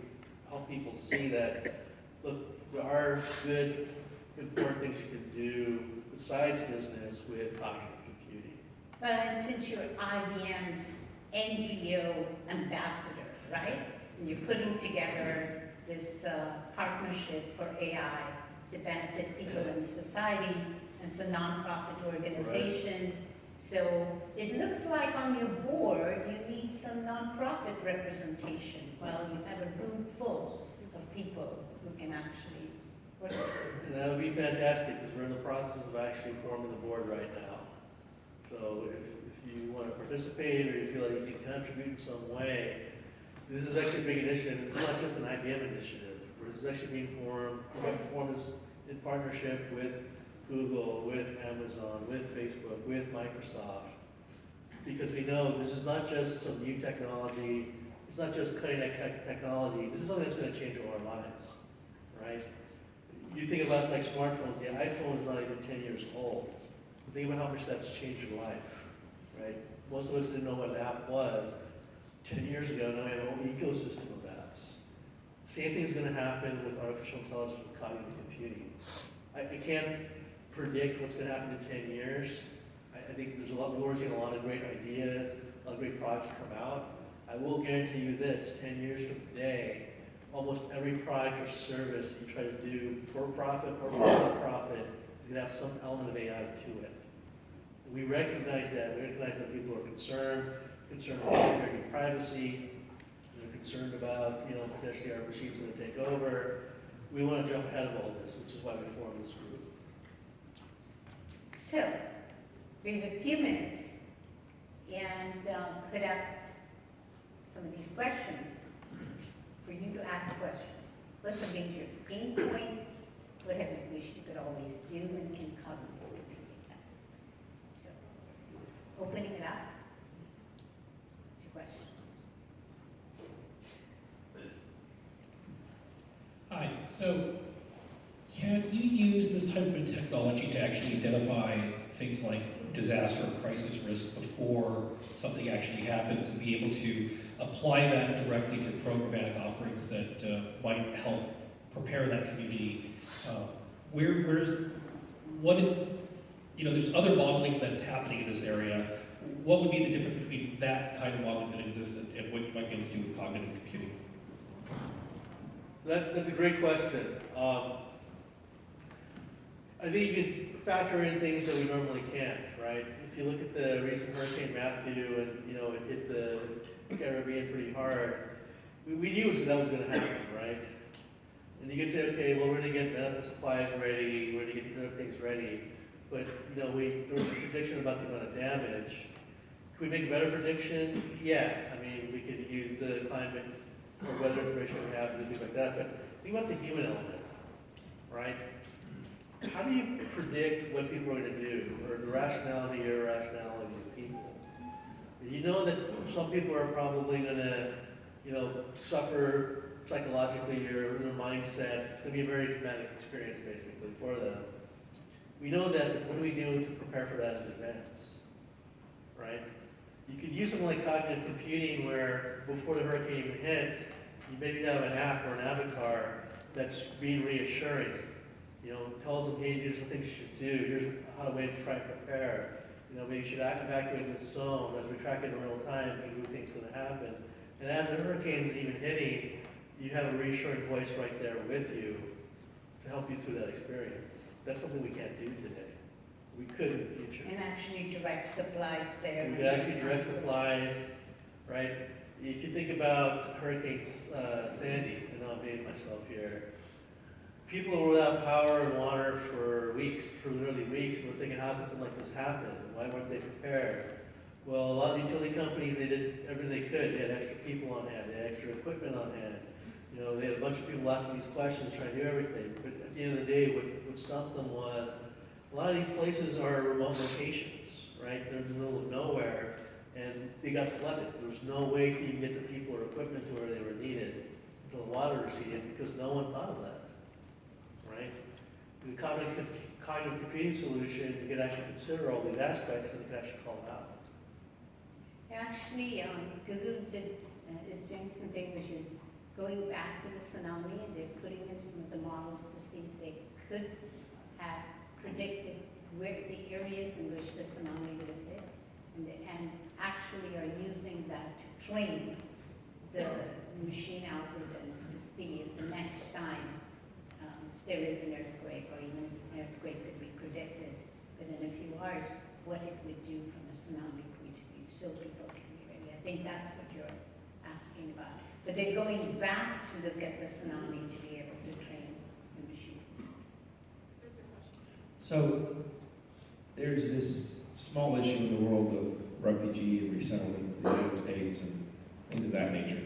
help people see that, look, there are good, important things you can do besides business with cognitive computing. Well, and since you're IBM's NGO ambassador, right? And you're putting together this partnership for AI to benefit people in society. It's a nonprofit organization. Right. So it looks like on your board you need some nonprofit representation. Well, you have a room full of people who can actually work. And that would be fantastic, because we're in the process of actually forming the board right now. So if you want to participate, or you feel like you can contribute in some way, this is actually a big initiative. It's not just an IBM initiative. This is actually being formed in partnership with Google, with Amazon, with Facebook, with Microsoft. Because we know this is not just some new technology, it's not just cutting edge technology, this is something that's going to change all our lives, right? You think about like smartphones, the iPhone is not even 10 years old. Think about how much that's changed your life, right? Most of us didn't know what an app was 10 years ago. Now we have a whole ecosystem of apps. Same thing's going to happen with artificial intelligence, with cognitive computing. I can't predict what's going to happen in 10 years. I think there's we're seeing a lot of great ideas, a lot of great products come out. I will guarantee you this, 10 years from today, almost every product or service you try to do for profit or for profit is going to have some element of AI to it. We recognize that. We recognize that people are concerned about security and privacy. They're concerned about, potentially our machines going to take over. We want to jump ahead of all this, which is why we formed this group. So, we have a few minutes and put up some of these questions for you to ask questions. What's a major pain point? What have you wished you could always do and can cognitive computing that? So, opening it up to questions. Hi, so can you use this type of technology to actually identify things like disaster or crisis risk before something actually happens, and be able to apply that directly to programmatic offerings that might help prepare that community? There's other modeling that's happening in this area. What would be the difference between that kind of modeling that exists and what you might be able to do with cognitive computing? That's a great question. I think you can factor in things that we normally can't, right? If you look at the recent Hurricane Matthew and, it hit the Caribbean pretty hard, we knew that was going to happen, right? And you can say, okay, well, we're going to get medical supplies ready, we're going to get these other things ready. But, there was a prediction about the amount of damage. Could we make a better prediction? Yeah. I mean, we could use the climate or weather information we have and things like that. But think about the human element, right? How do you predict what people are going to do, or the rationality or irrationality of people? You know that some people are probably going to, suffer psychologically or in their mindset. It's going to be a very traumatic experience, basically, for them. We know that. What do we do to prepare for that in advance? Right? You could use something like cognitive computing where before the hurricane even hits, you maybe have an app or an avatar that's being reassuring. Tells them, hey, here's the things you should do. Here's how to try and prepare. Maybe you should evacuate this zone as we track it in real time. Maybe we think it's going to happen. And as the hurricane's even hitting, you have a reassuring voice right there with you to help you through that experience. That's something we can't do today. We could in the future. And actually direct supplies there. We could actually direct supplies, right? If you think about Hurricane Sandy, and I'll date myself here, people were without power and water for literally weeks, were thinking, how could something like this happen? Why weren't they prepared? Well, a lot of the utility companies, they did everything they could. They had extra people on hand, they had extra equipment on hand. They had a bunch of people asking these questions, trying to do everything. But at the end of the day, what stopped them was, a lot of these places are remote locations, right? They're in the middle of nowhere, and they got flooded. There was no way to even get the people or equipment to where they were needed until the water receded, because no one thought of that, right? The cognitive computing solution, you could actually consider all these aspects and you could actually call it out. Actually, Google is doing something which is going back to the tsunami, and they're putting in some of the models to see if they could have predicted where the areas in which the tsunami would have hit, and actually are using that to train the machine algorithms to see if the next time there is an earthquake, or even an earthquake could be predicted within a few hours, what it would do from a tsunami point of view, so people can be ready. I think that's what you're asking about. But they're going back to look at the tsunami to be able to train the machines. So there's this small issue in the world of refugee and resettlement in the United States and things of that nature.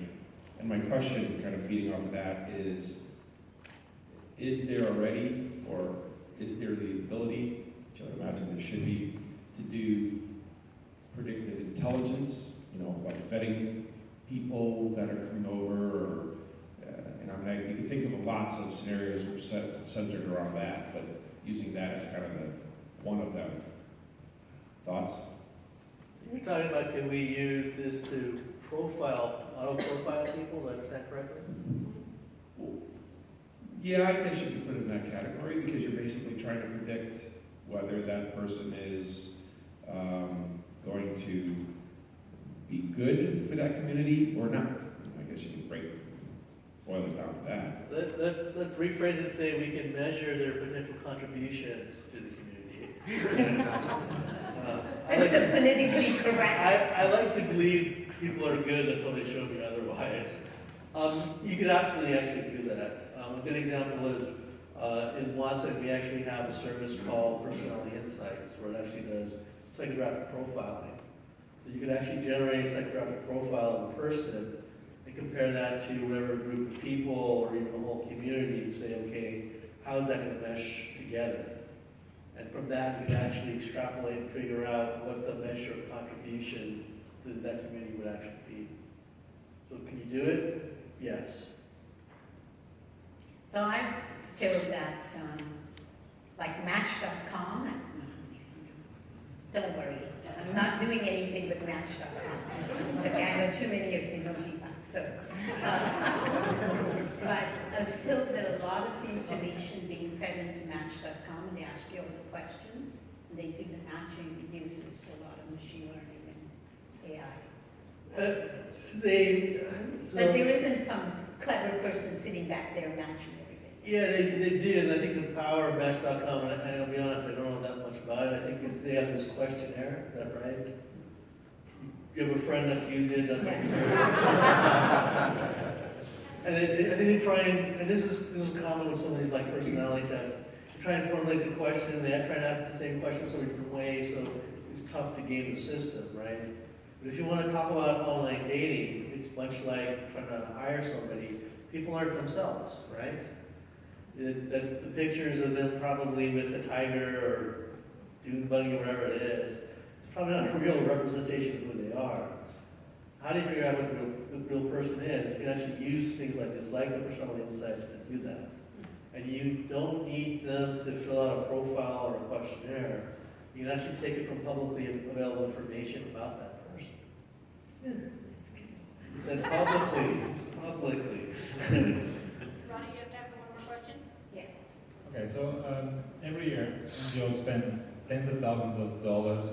And my question, kind of feeding off of that, is there already, or is there the ability, which I imagine there should be, to do predictive intelligence, like vetting people that are coming over, or, you can think of lots of scenarios which centered around that, but using that as kind of one of them. Thoughts? So you're talking about, can we use this to auto-profile people, do I understand correctly? Yeah, I guess you could put it in that category, because you're basically trying to predict whether that person is going to be good for that community or not. I guess you can boil it down to that. Let's rephrase it and say we can measure their potential contributions to the community. That's the politically correct. I like to believe people are good until they show me otherwise. You could absolutely do that. A good example is in Watson, we actually have a service called Personality Insights, where it actually does psychographic profiling. So you could actually generate a psychographic profile of a person and compare that to whatever group of people or even a whole community and say, okay, how is that going to mesh together? And from that, we can actually extrapolate and figure out what the measure of contribution to that community would actually be. So can you do it? Yes. So I'm still that, like Match.com. Don't worry, I'm not doing anything with Match.com. It's okay, I know too many of you know me back, so. But I still get a lot of the information being fed into Match.com, and they ask you all the questions, and they do the matching, uses a lot of machine learning and AI. But there isn't some clever person sitting back there matching everything. Yeah, they do, and I think the power of Match.com, and I'll be honest, I don't know that much about it. I think they have this questionnaire, is that right? You have a friend that's used it, that's what you And I think they try and this is common with some of these like personality tests. They try and formulate the question, they try and ask the same question some different ways, so it's tough to game the system, right? But if you want to talk about online dating, it's much like trying to hire somebody. People aren't themselves, right? The pictures of them probably with the tiger or dune bunny or whatever it is, it's probably not a real representation of who they are. how do you figure out what the real person is? You can actually use things like this, like the personal insights, to do that. And you don't need them to fill out a profile or a questionnaire. You can actually take it from publicly available information about that person. Said publicly. Ronnie, you have one more question? Yeah. Okay, so every year NGOs spend tens of thousands of dollars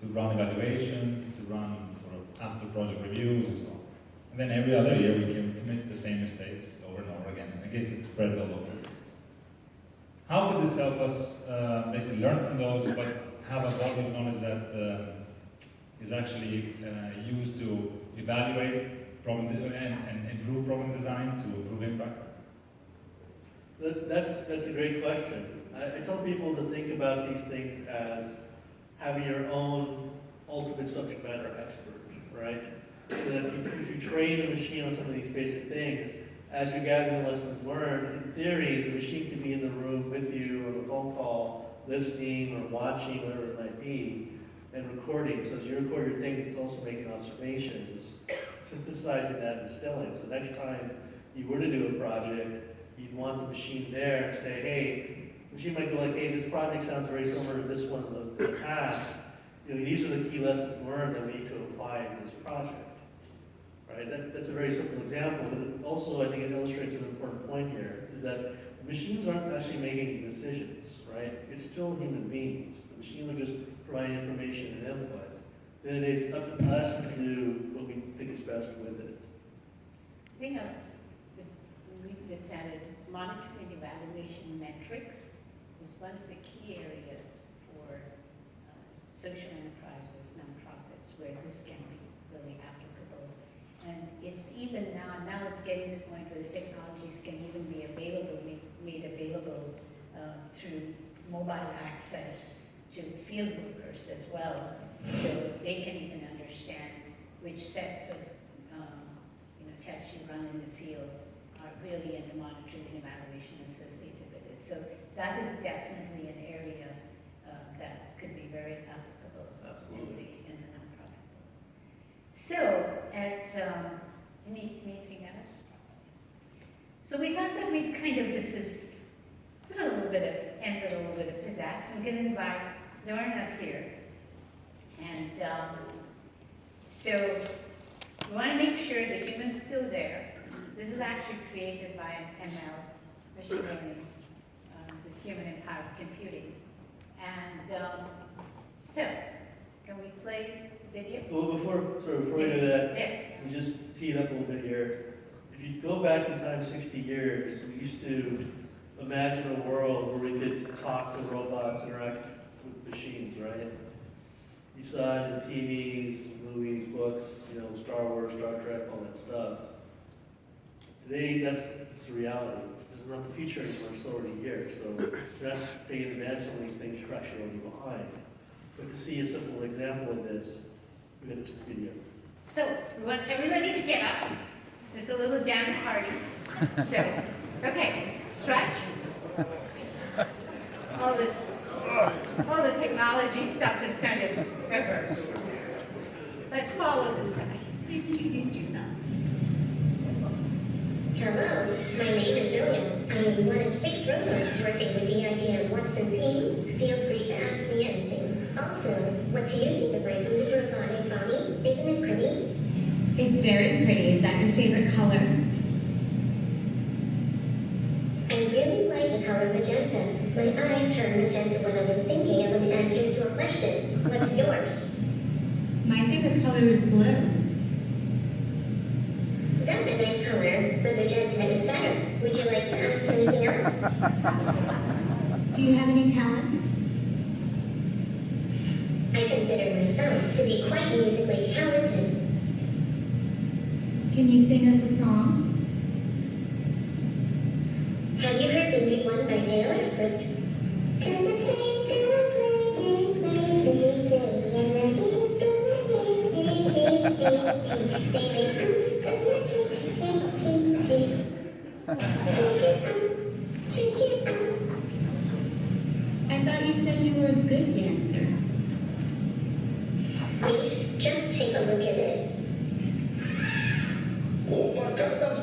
to run evaluations, to run sort of after project reviews and so on. And then every other year we can commit the same mistakes over and over again. I guess it's spread all over. How could this help us basically learn from those, but have a body of knowledge that is actually used to evaluate problem and improve problem design to improve impact? That's a great question. I tell people to think about these things as having your own ultimate subject matter expert, right? So that if you train a machine on some of these basic things, as you gather the lessons learned, in theory, the machine could be in the room with you on a phone call, listening or watching, whatever it might be, and recording. So as you record your things, it's also making observations, synthesizing that and distilling. So next time you were to do a project, you'd want the machine there and say, hey, the machine might go like, hey, this project sounds very similar to this one in the past. You know, these are the key lessons learned that we need to apply in this project. Right? That's a very simple example, but also I think it illustrates an important point here, is that machines aren't actually making decisions, right? It's still human beings. The machines are just providing information and input. Then it's up to us to do what we think is best with it. I think when we looked at it, it's monitoring and evaluation metrics is one of the key areas for social enterprises, nonprofits, where this can be really applicable. And it's even now it's getting to the point where the technologies can even be available, made available through mobile access to field workers as well, so they can even understand which sets of tests you run in the field are really in the monitoring and evaluation associated with it. So that is definitely an area that could be very applicable. Absolutely. In the nonprofit. So, anything else? So we thought that we'd put a little bit of, end with a little bit of pizzazz. I'm going to invite Lauren up here. And so we want to make sure the human's still there. This is actually created by ML, machine learning, this human-empowered computing. And so, can we play the video? Well, before we do that, we just tee it up a little bit here. If you go back in time 60 years, we used to imagine a world where we could talk to robots, interact with machines, right? You saw it in TVs, movies, books, Star Wars, Star Trek, all that stuff. Today, that's the reality. This is not the future anymore, it's already here. So if you're not taking advantage of some of these things, you're actually already behind. But to see a simple example of this, we got this video. So we want everybody to get up. It's a little dance party. So, okay, stretch. All the technology stuff is kind of reversed. Let's follow this guy. Please introduce yourself. Hello, my name is William. I'm one of 6 robots working with the IBM Watson team. Feel free to ask me anything. Also, what do you think of my blue robotic body? Isn't it pretty? It's very pretty. Is that your favorite color? I really like the color magenta. My eyes turn magenta when I'm thinking of an answer to a question. What's yours? My favorite color is blue. That's a nice color, but magenta is better. Would you like to ask anything else? Do you have any talents? I consider myself to be quite musically talented. Can you sing us a song? Have you heard the new one by Taylor Swift? I thought you said you were a good dancer. Wait, just take a look at this. Who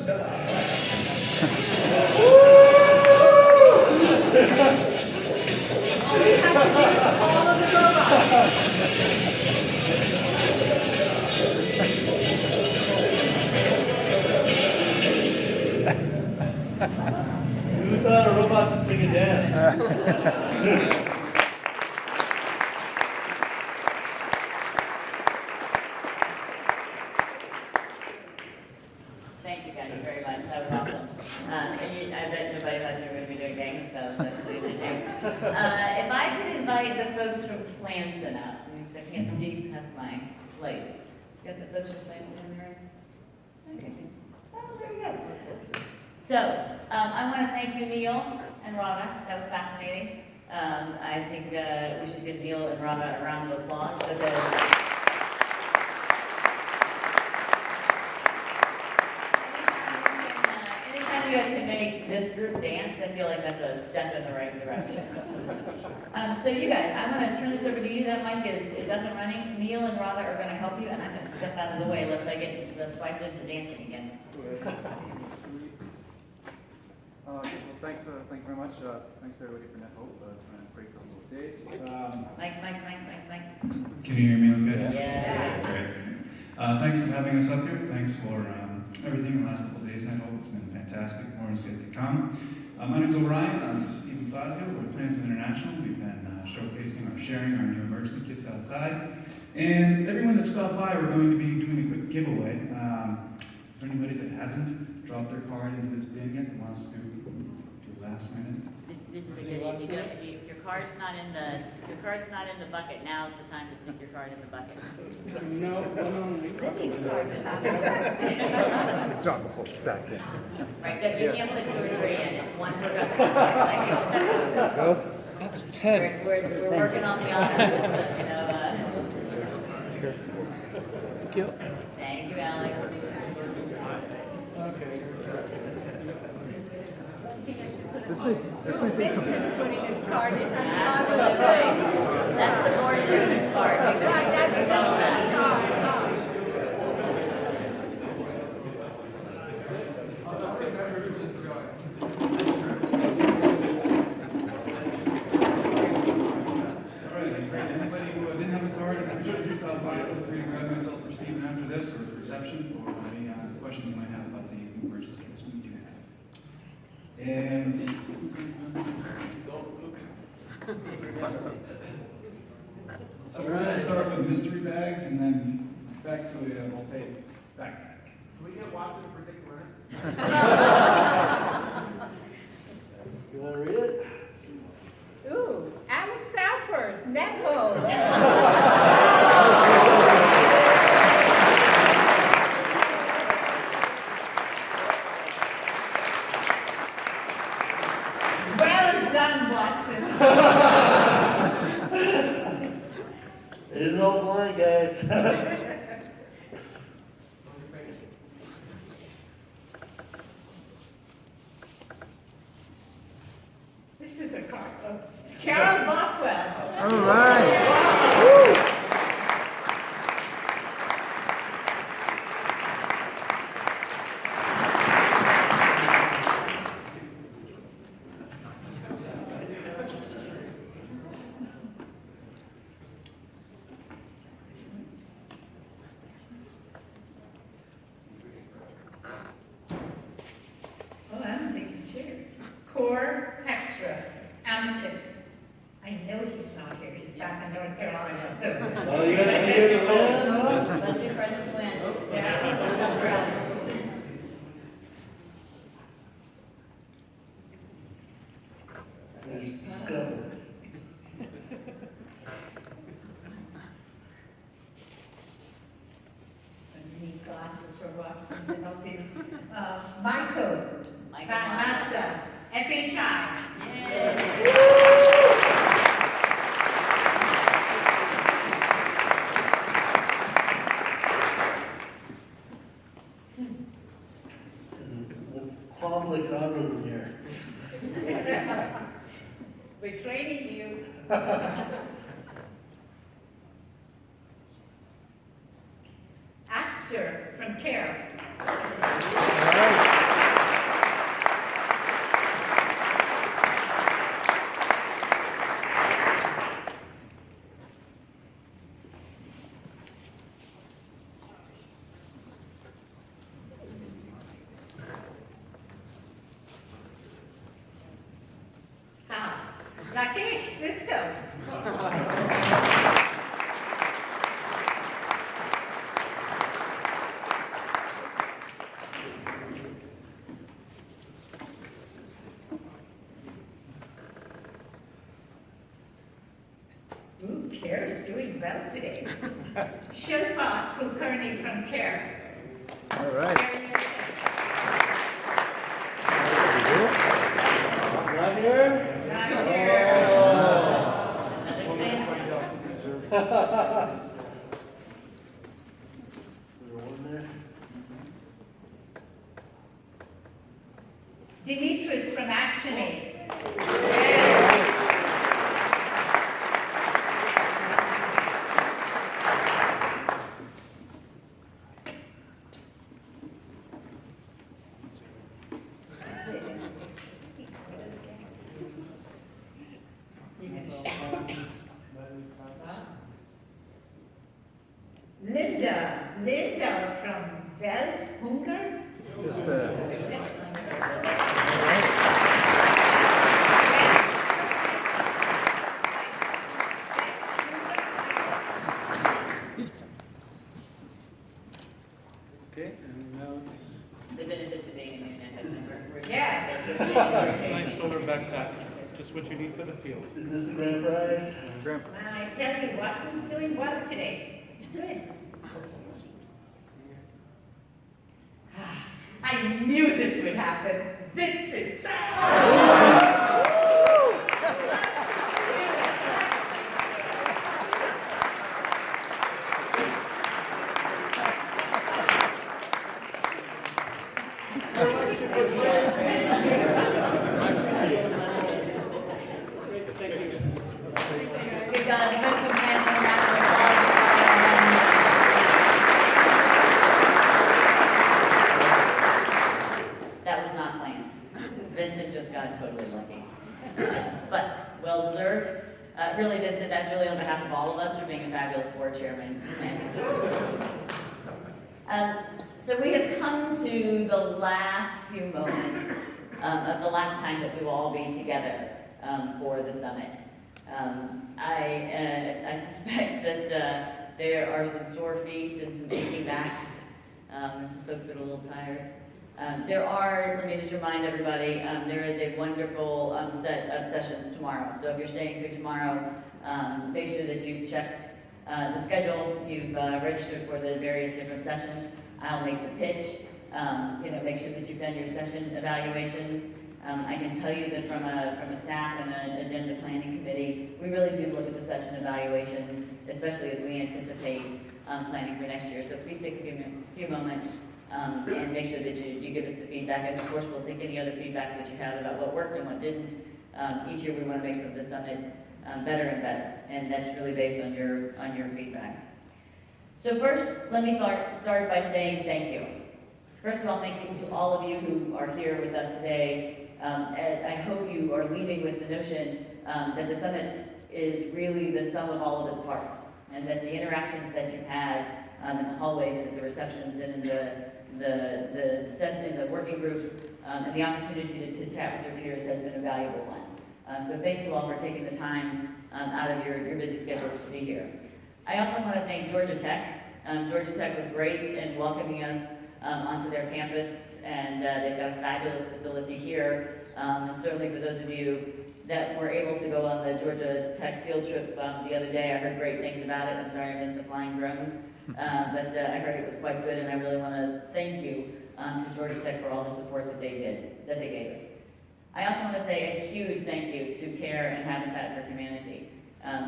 thought a robot could sing and dance? Thank you guys very much. That was awesome. I bet nobody thought you were going to be doing gang stuff, so clearly did. If I could invite the folks from Clanson up, which I can't see past my lights. You got the folks from Clanson in the room? Okay. Oh, there you go. So, I want to thank you, Neil and Rana. That was fascinating. I think we should give Neil and Rana a round of applause because you guys can make this group dance, I feel like that's a step in the right direction. So you guys, I'm going to turn this over to you. That mic is up and running. Neil and Rana are going to help you, and I'm going to step out of the way lest I get swiped into dancing again. Well, thank you very much. Thanks to everybody for Net Hope. It's been a great couple of days. Mike. Can you hear me okay? Yeah. Great. Thanks for having us up here. Thanks for everything the last couple of days. Net Hope. It's been fantastic. More is yet to come. My name's Orion. This is Stephen Fazio. We're at Plants International. We've been showcasing or sharing our new emergency kits outside. And everyone that stopped by, we're going to be doing a quick giveaway. Is there anybody that hasn't dropped their card into this bin yet that wants to do last minute? This is a good one. If your card's not in the bucket, now's the time to stick your card in the bucket. No, Lizzie's card's not in the bucket. Drop the whole stack in. Right, you can't put 2 or 3 in. It's 1 per customer. Go. That's 10. We're working on the honor system, you know. Thank you. Thank you, Alex. This may take some. Absolutely. That's the board chairman's card. Make sure you put your votes in. Anybody who didn't have a card, I'm sure to stop by. Feel free to grab myself or Stephen after this, or the reception for any questions you might have about the new emergency kits we do have. And so we're going to start with mystery bags and then back to a voltaic backpack. Can we get Watson to predict mine? You want to read it? Ooh, Alex Alford, Neto. Well done, Watson. It is all blind, guys. This is a card of Carol Bothwell. All right. Oh, I don't think he's here. Core Extra, Amicus. I know he's not here. He's back in North Carolina. So. Oh, you gotta be here to win, huh? Let's be friends to win. Yeah. Let's help her out. Let's go. So you need glasses for Watson to help you. Michael. Michael Matza. FHI. Complex algorithm here. We're training you. Aster from CARE. Rakesh, Cisco. Ooh, CARE is doing well today. Shilpa Kulkarni from CARE. All right. Not here? Not here. Dimitris from ActionAid. Linda from Welt Hunger. Okay, and now it's... The benefits of being an independent member. Yes. Nice shoulder backpack, just what you need for the field. Is this the grand prize? Grand I tell you, Watson's doing well today. Good. I knew this would happen. Vincent. We've got a special plans on that. That was not planned. Vincent just got totally lucky. But well deserved. Really, Vincent, that's really on behalf of all of us for being a fabulous board chairman. So we have come to the last few moments of the last time that we will all be together for the summit. I suspect that there are some sore feet and some aching backs and some folks that are a little tired. There are, let me just remind everybody, there is a wonderful set of sessions tomorrow. So if you're staying through tomorrow, make sure that you've checked the schedule, you've registered for the various different sessions. I'll make the pitch, make sure that you've done your session evaluations. I can tell you that from a staff and an agenda planning committee, we really do look at the session evaluations, especially as we anticipate planning for next year. So please take a few moments and make sure that you give us the feedback. And of course, we'll take any other feedback that you have about what worked and what didn't. Each year we want to make sure the summit better and better, and that's really based on your feedback. So first, let me start by saying thank you. First of all, thank you to all of you who are here with us today. I hope you are leaving with the notion that the summit is really the sum of all of its parts, and that the interactions that you've had in the hallways and at the receptions and in the working groups and the opportunity to chat with your peers has been a valuable one. So thank you all for taking the time out of your busy schedules to be here. I also want to thank Georgia Tech. Georgia Tech was great in welcoming us onto their campus, and they've got a fabulous facility here. And certainly for those of you that were able to go on the Georgia Tech field trip the other day, I heard great things about it. I'm sorry I missed the flying drones, but I heard it was quite good, and I really want to thank you to Georgia Tech for all the support that they gave us. I also want to say a huge thank you to CARE and Habitat for Humanity.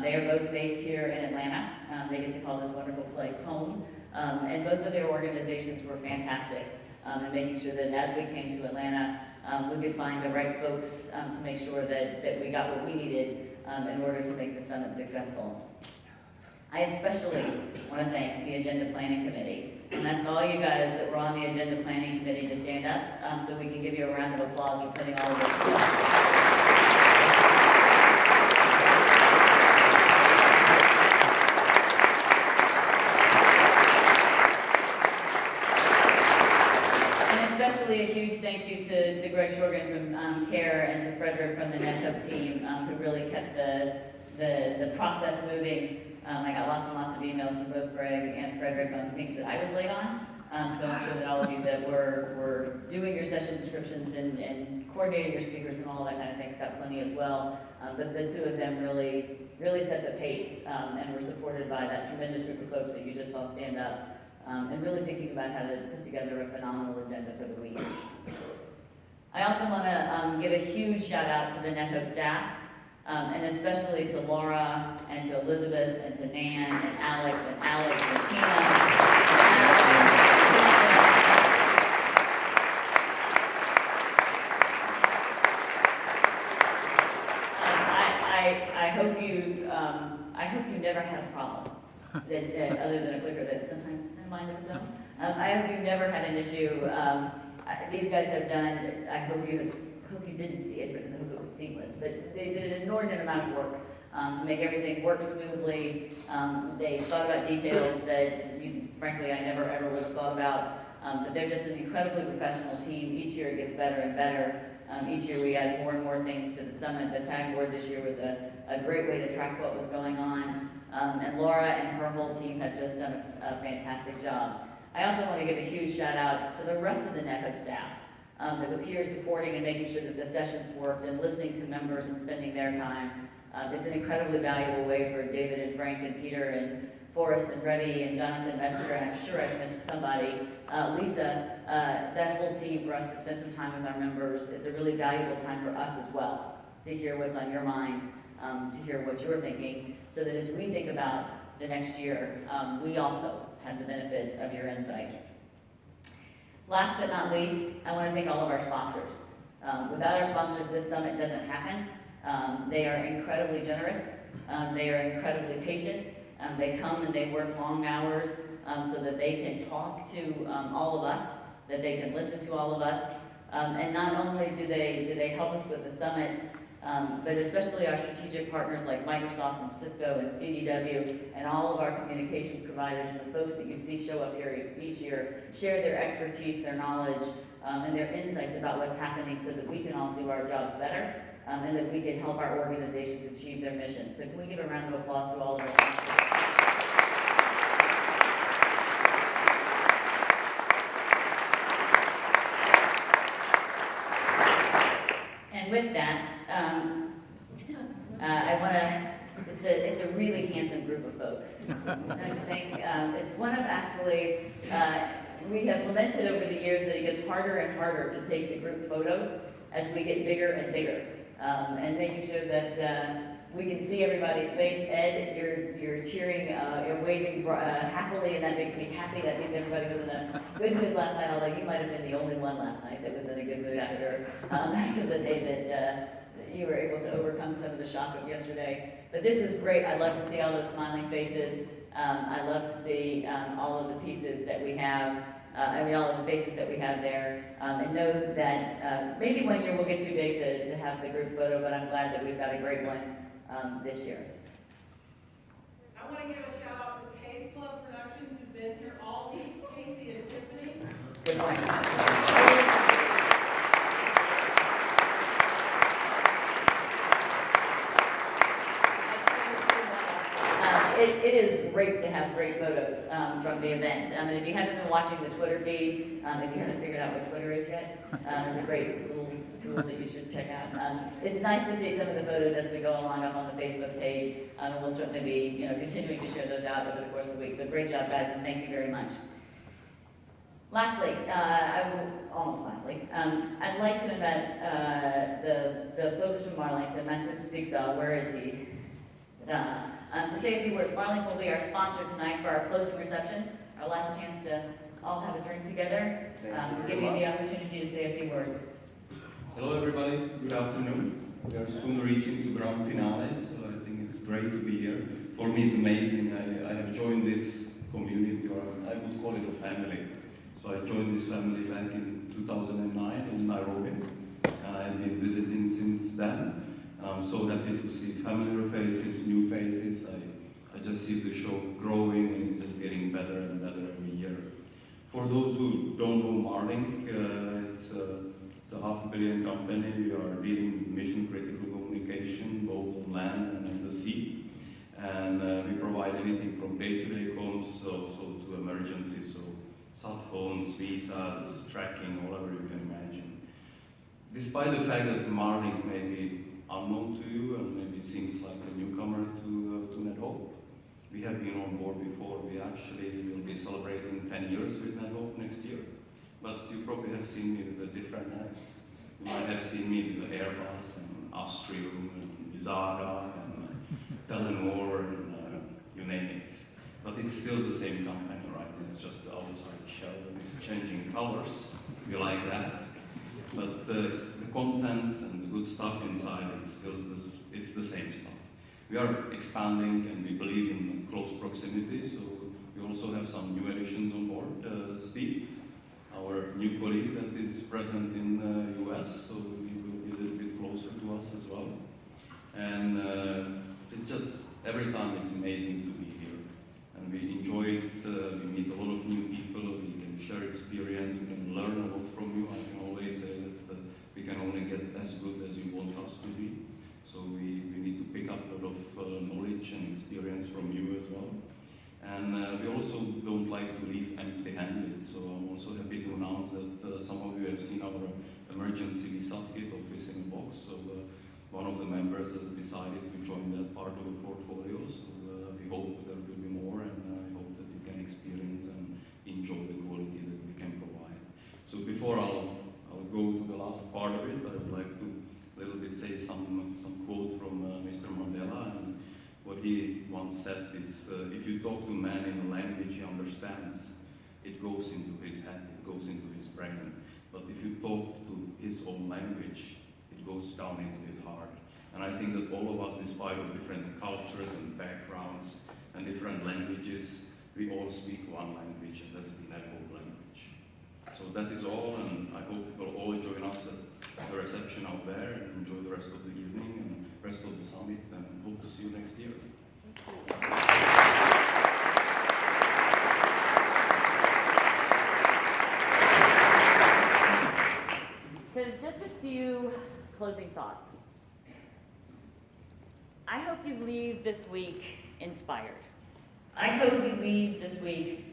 They are both based here in Atlanta. They get to call this wonderful place home. And both of their organizations were fantastic in making sure that as we came to Atlanta, we could find the right folks to make sure that we got what we needed in order to make the summit successful. I especially want to thank the Agenda Planning Committee. And that's all you guys that were on the Agenda Planning Committee to stand up so we can give you a round of applause for putting all of this together. Especially a huge thank you to Greg Shorgan from Care, and to Frederick from the NetHub team, who really kept the process moving. I got lots and lots of emails from both Greg and Frederick on things that I was late on. So I'm sure that all of you that were doing your session descriptions and coordinating your speakers and all that kind of things got plenty as well. But the two of them really set the pace and were supported by that tremendous group of folks that you just saw stand up and really thinking about how to put together a phenomenal agenda for the week. I also want to give a huge shout out to the NetHub staff, and especially to Laura and to Elizabeth and to Nan and Alex and Tina. I hope you never had a problem that other than a clicker that sometimes has a mind of its own. I hope you never had an issue. These guys have done. I hope you didn't see it because I hope it was seamless. But they did an inordinate amount of work to make everything work smoothly. They thought about details that, frankly, I never ever would have thought about. But they're just an incredibly professional team. Each year it gets better and better. Each year we add more and more things to the summit. The tag board this year was a great way to track what was going on. And Laura and her whole team have just done a fantastic job. I also want to give a huge shout out to the rest of the NetHub staff that was here supporting and making sure that the sessions worked and listening to members and spending their time. It's an incredibly valuable way for David and Frank and Peter and Forrest and Reddy and Jonathan Metzger, and I'm sure I've missed somebody, Lisa, that whole team for us to spend some time with our members. It's a really valuable time for us as well, to hear what's on your mind, to hear what you're thinking, so that as we think about the next year, we also have the benefits of your insight. Last but not least, I want to thank all of our sponsors. Without our sponsors, this summit doesn't happen. They are incredibly generous. They are incredibly patient. They come and they work long hours so that they can talk to all of us, that they can listen to all of us. And not only do they help us with the summit, but especially our strategic partners like Microsoft and Cisco and CDW and all of our communications providers and the folks that you see show up here each year share their expertise, their knowledge, and their insights about what's happening so that we can all do our jobs better and that we can help our organizations achieve their mission. So can we give a round of applause to all of our sponsors? And with that, I want to, it's a really handsome group of folks. I think it's one of actually, we have lamented over the years that it gets harder and harder to take the group photo as we get bigger and bigger. And making sure that we can see everybody's face. Ed, you're cheering, you're waving happily, and that makes me happy. That means everybody was in a good mood last night, although you might have been the only one last night that was in a good mood after the day that you were able to overcome some of the shock of yesterday. But this is great. I love to see all those smiling faces. I love to see all of the pieces that we have. All of the faces that we have there, and know that maybe one year we'll get too big to have the group photo, but I'm glad that we've got a great one this year. I want to give a shout out to Case Club Productions who've been here all week, Casey and Tiffany. Good point. It is great to have great photos from the event. And if you haven't been watching the Twitter feed, if you haven't figured out what Twitter is yet, it's a great little tool that you should check out. It's nice to see some of the photos as we go along up on the Facebook page, and we'll certainly be continuing to share those out over the course of the week. So great job, guys, and thank you very much. Lastly, I'd like to invite the folks from Arlington, Matsus Pizza, where is he? To say a few words. Marlene will be our sponsor tonight for our closing reception, our last chance to all have a drink together. Give you the opportunity to say a few words. Hello everybody, good afternoon. We are soon reaching to grand finale, so I think it's great to be here. For me it's amazing, I have joined this community, or I would call it a family. So I joined this family back in 2009 in Nairobi, and I've been visiting since then. I'm so happy to see familiar faces, new faces. I just see the show growing and it's just getting better and better every year. For those who don't know Marlink, it's a $500 million company company. We are dealing with mission critical communication, both on land and at the sea. And we provide anything from day-to-day comms also to emergencies, so cell phones, visas, tracking, whatever you can imagine. Despite the fact that Marlink may be unknown to you and maybe seems like a newcomer to NetHope, we have been on board before. We actually will be celebrating 10 years with NetHope next year. But you probably have seen me with the different hats. You might have seen me with Airbus and Austrium and Izara and Telenor and you name it. But it's still the same company, right? It's just the outside shell that is changing colors. We like that. But the content and the good stuff inside, it's the same stuff. We are expanding and we believe in close proximity, so we also have some new additions on board. Steve, our new colleague that is present in the US, so he will be a little bit closer to us as well. And it's just, every time it's amazing to be here. And we enjoy it, we meet a lot of new people, we can share experience, we can learn a lot from you. I can always say that we can only get as good as you want us to be. So we need to pick up a lot of knowledge and experience from you as well. And we also don't like to leave empty-handed, so I'm also happy to announce that some of you have seen our emergency visa kit office in a box. So one of the members has decided to join that part of the portfolio, so we hope there will be more, and I hope that you can experience and enjoy the quality that we can provide. So before I'll go to the last part of it, I would like to a little bit say some quote from Mr. Mandela. And what he once said is, if you talk to a man in a language he understands, it goes into his head, it goes into his brain. But if you talk to his own language, it goes down into his heart. And I think that all of us, despite of different cultures and backgrounds and different languages, we all speak one language, and that's the NetHope language. So that is all, and I hope you will all join us at the reception out there and enjoy the rest of the evening and rest of the summit, and hope to see you next year. So just a few closing thoughts. I hope you leave this week inspired. I hope you leave this week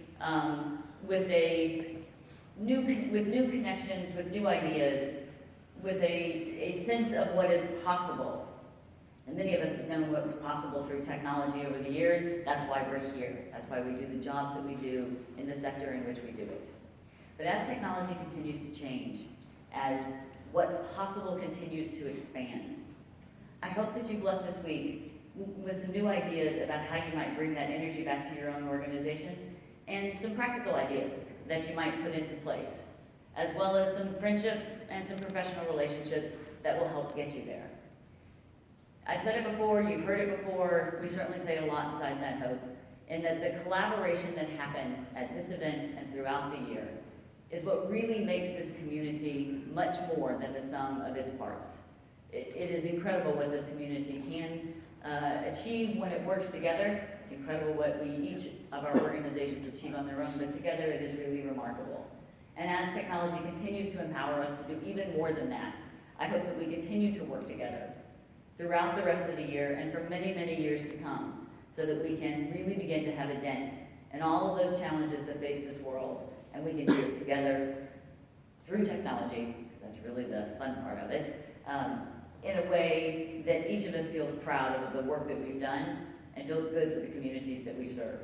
with new connections, with new ideas, with a sense of what is possible. And many of us have known what was possible through technology over the years. That's why we're here. That's why we do the jobs that we do in the sector in which we do it. But as technology continues to change, as what's possible continues to expand, I hope that you've left this week with some new ideas about how you might bring that energy back to your own organization, and some practical ideas that you might put into place, as well as some friendships and some professional relationships that will help get you there. I've said it before, you've heard it before, we certainly say it a lot inside NetHope, in that the collaboration that happens at this event and throughout the year is what really makes this community much more than the sum of its parts. It is incredible what this community can achieve when it works together. It's incredible what each of our organizations achieve on their own, but together it is really remarkable. And as technology continues to empower us to do even more than that, I hope that we continue to work together throughout the rest of the year and for many, many years to come, so that we can really begin to have a dent in all of those challenges that face this world, and we can do it together through technology, because that's really the fun part of it, in a way that each of us feels proud of the work that we've done and feels good for the communities that we serve.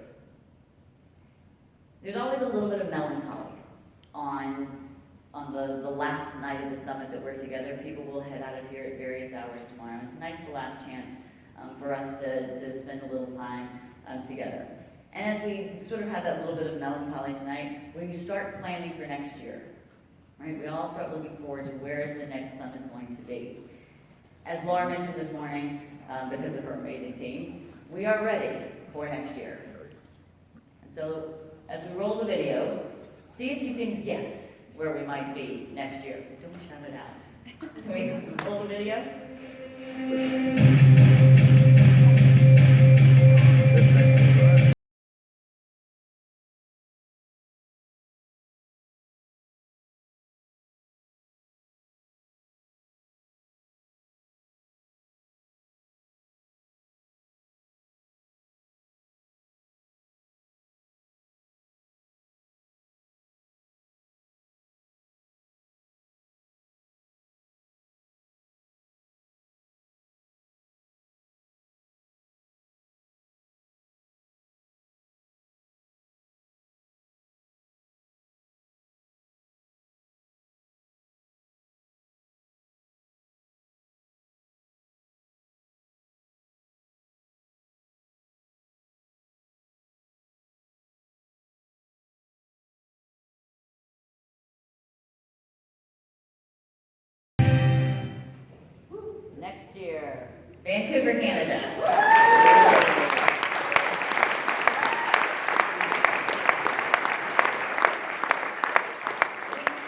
There's always a little bit of melancholy on the last night of the summit that we're together. People will head out of here at various hours tomorrow, and tonight's the last chance for us to spend a little time together. And as we sort of have that little bit of melancholy tonight, we start planning for next year, right? We all start looking forward to where is the next summit going to be. As Laura mentioned this morning, because of her amazing team, we are ready for next year. And so, as we roll the video, see if you can guess where we might be next year. Don't shout it out. Can we roll the video? Vancouver, Canada.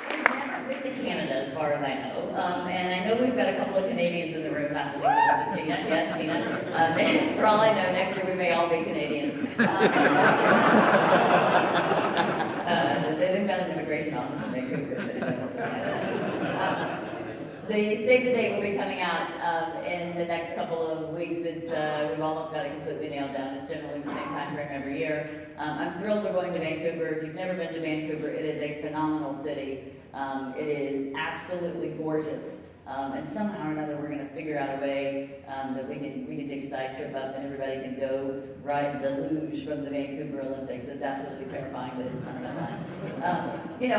We've never been to Canada, as far as I know, and I know we've got a couple of Canadians in the room, not to least Tina. Yes, Tina. For all I know, next year we may all be Canadians. They've got an immigration office in Vancouver. The save the date will be coming out in the next couple of weeks. We've almost got it completely nailed down. It's generally the same time frame every year. I'm thrilled we're going to Vancouver. If you've never been to Vancouver, it is a phenomenal city. It is absolutely gorgeous. And somehow or another, we're going to figure out a way that we can take a side trip up and everybody can go ride the luge from the Vancouver Olympics. It's absolutely terrifying, but it's a ton of fun. And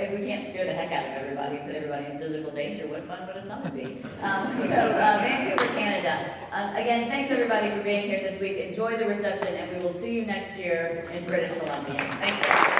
if we can't scare the heck out of everybody, put everybody in physical danger, what fun would a summer be? Vancouver, Canada. Again, thanks everybody for being here this week. Enjoy the reception, and we will see you next year in British Columbia. Thank you.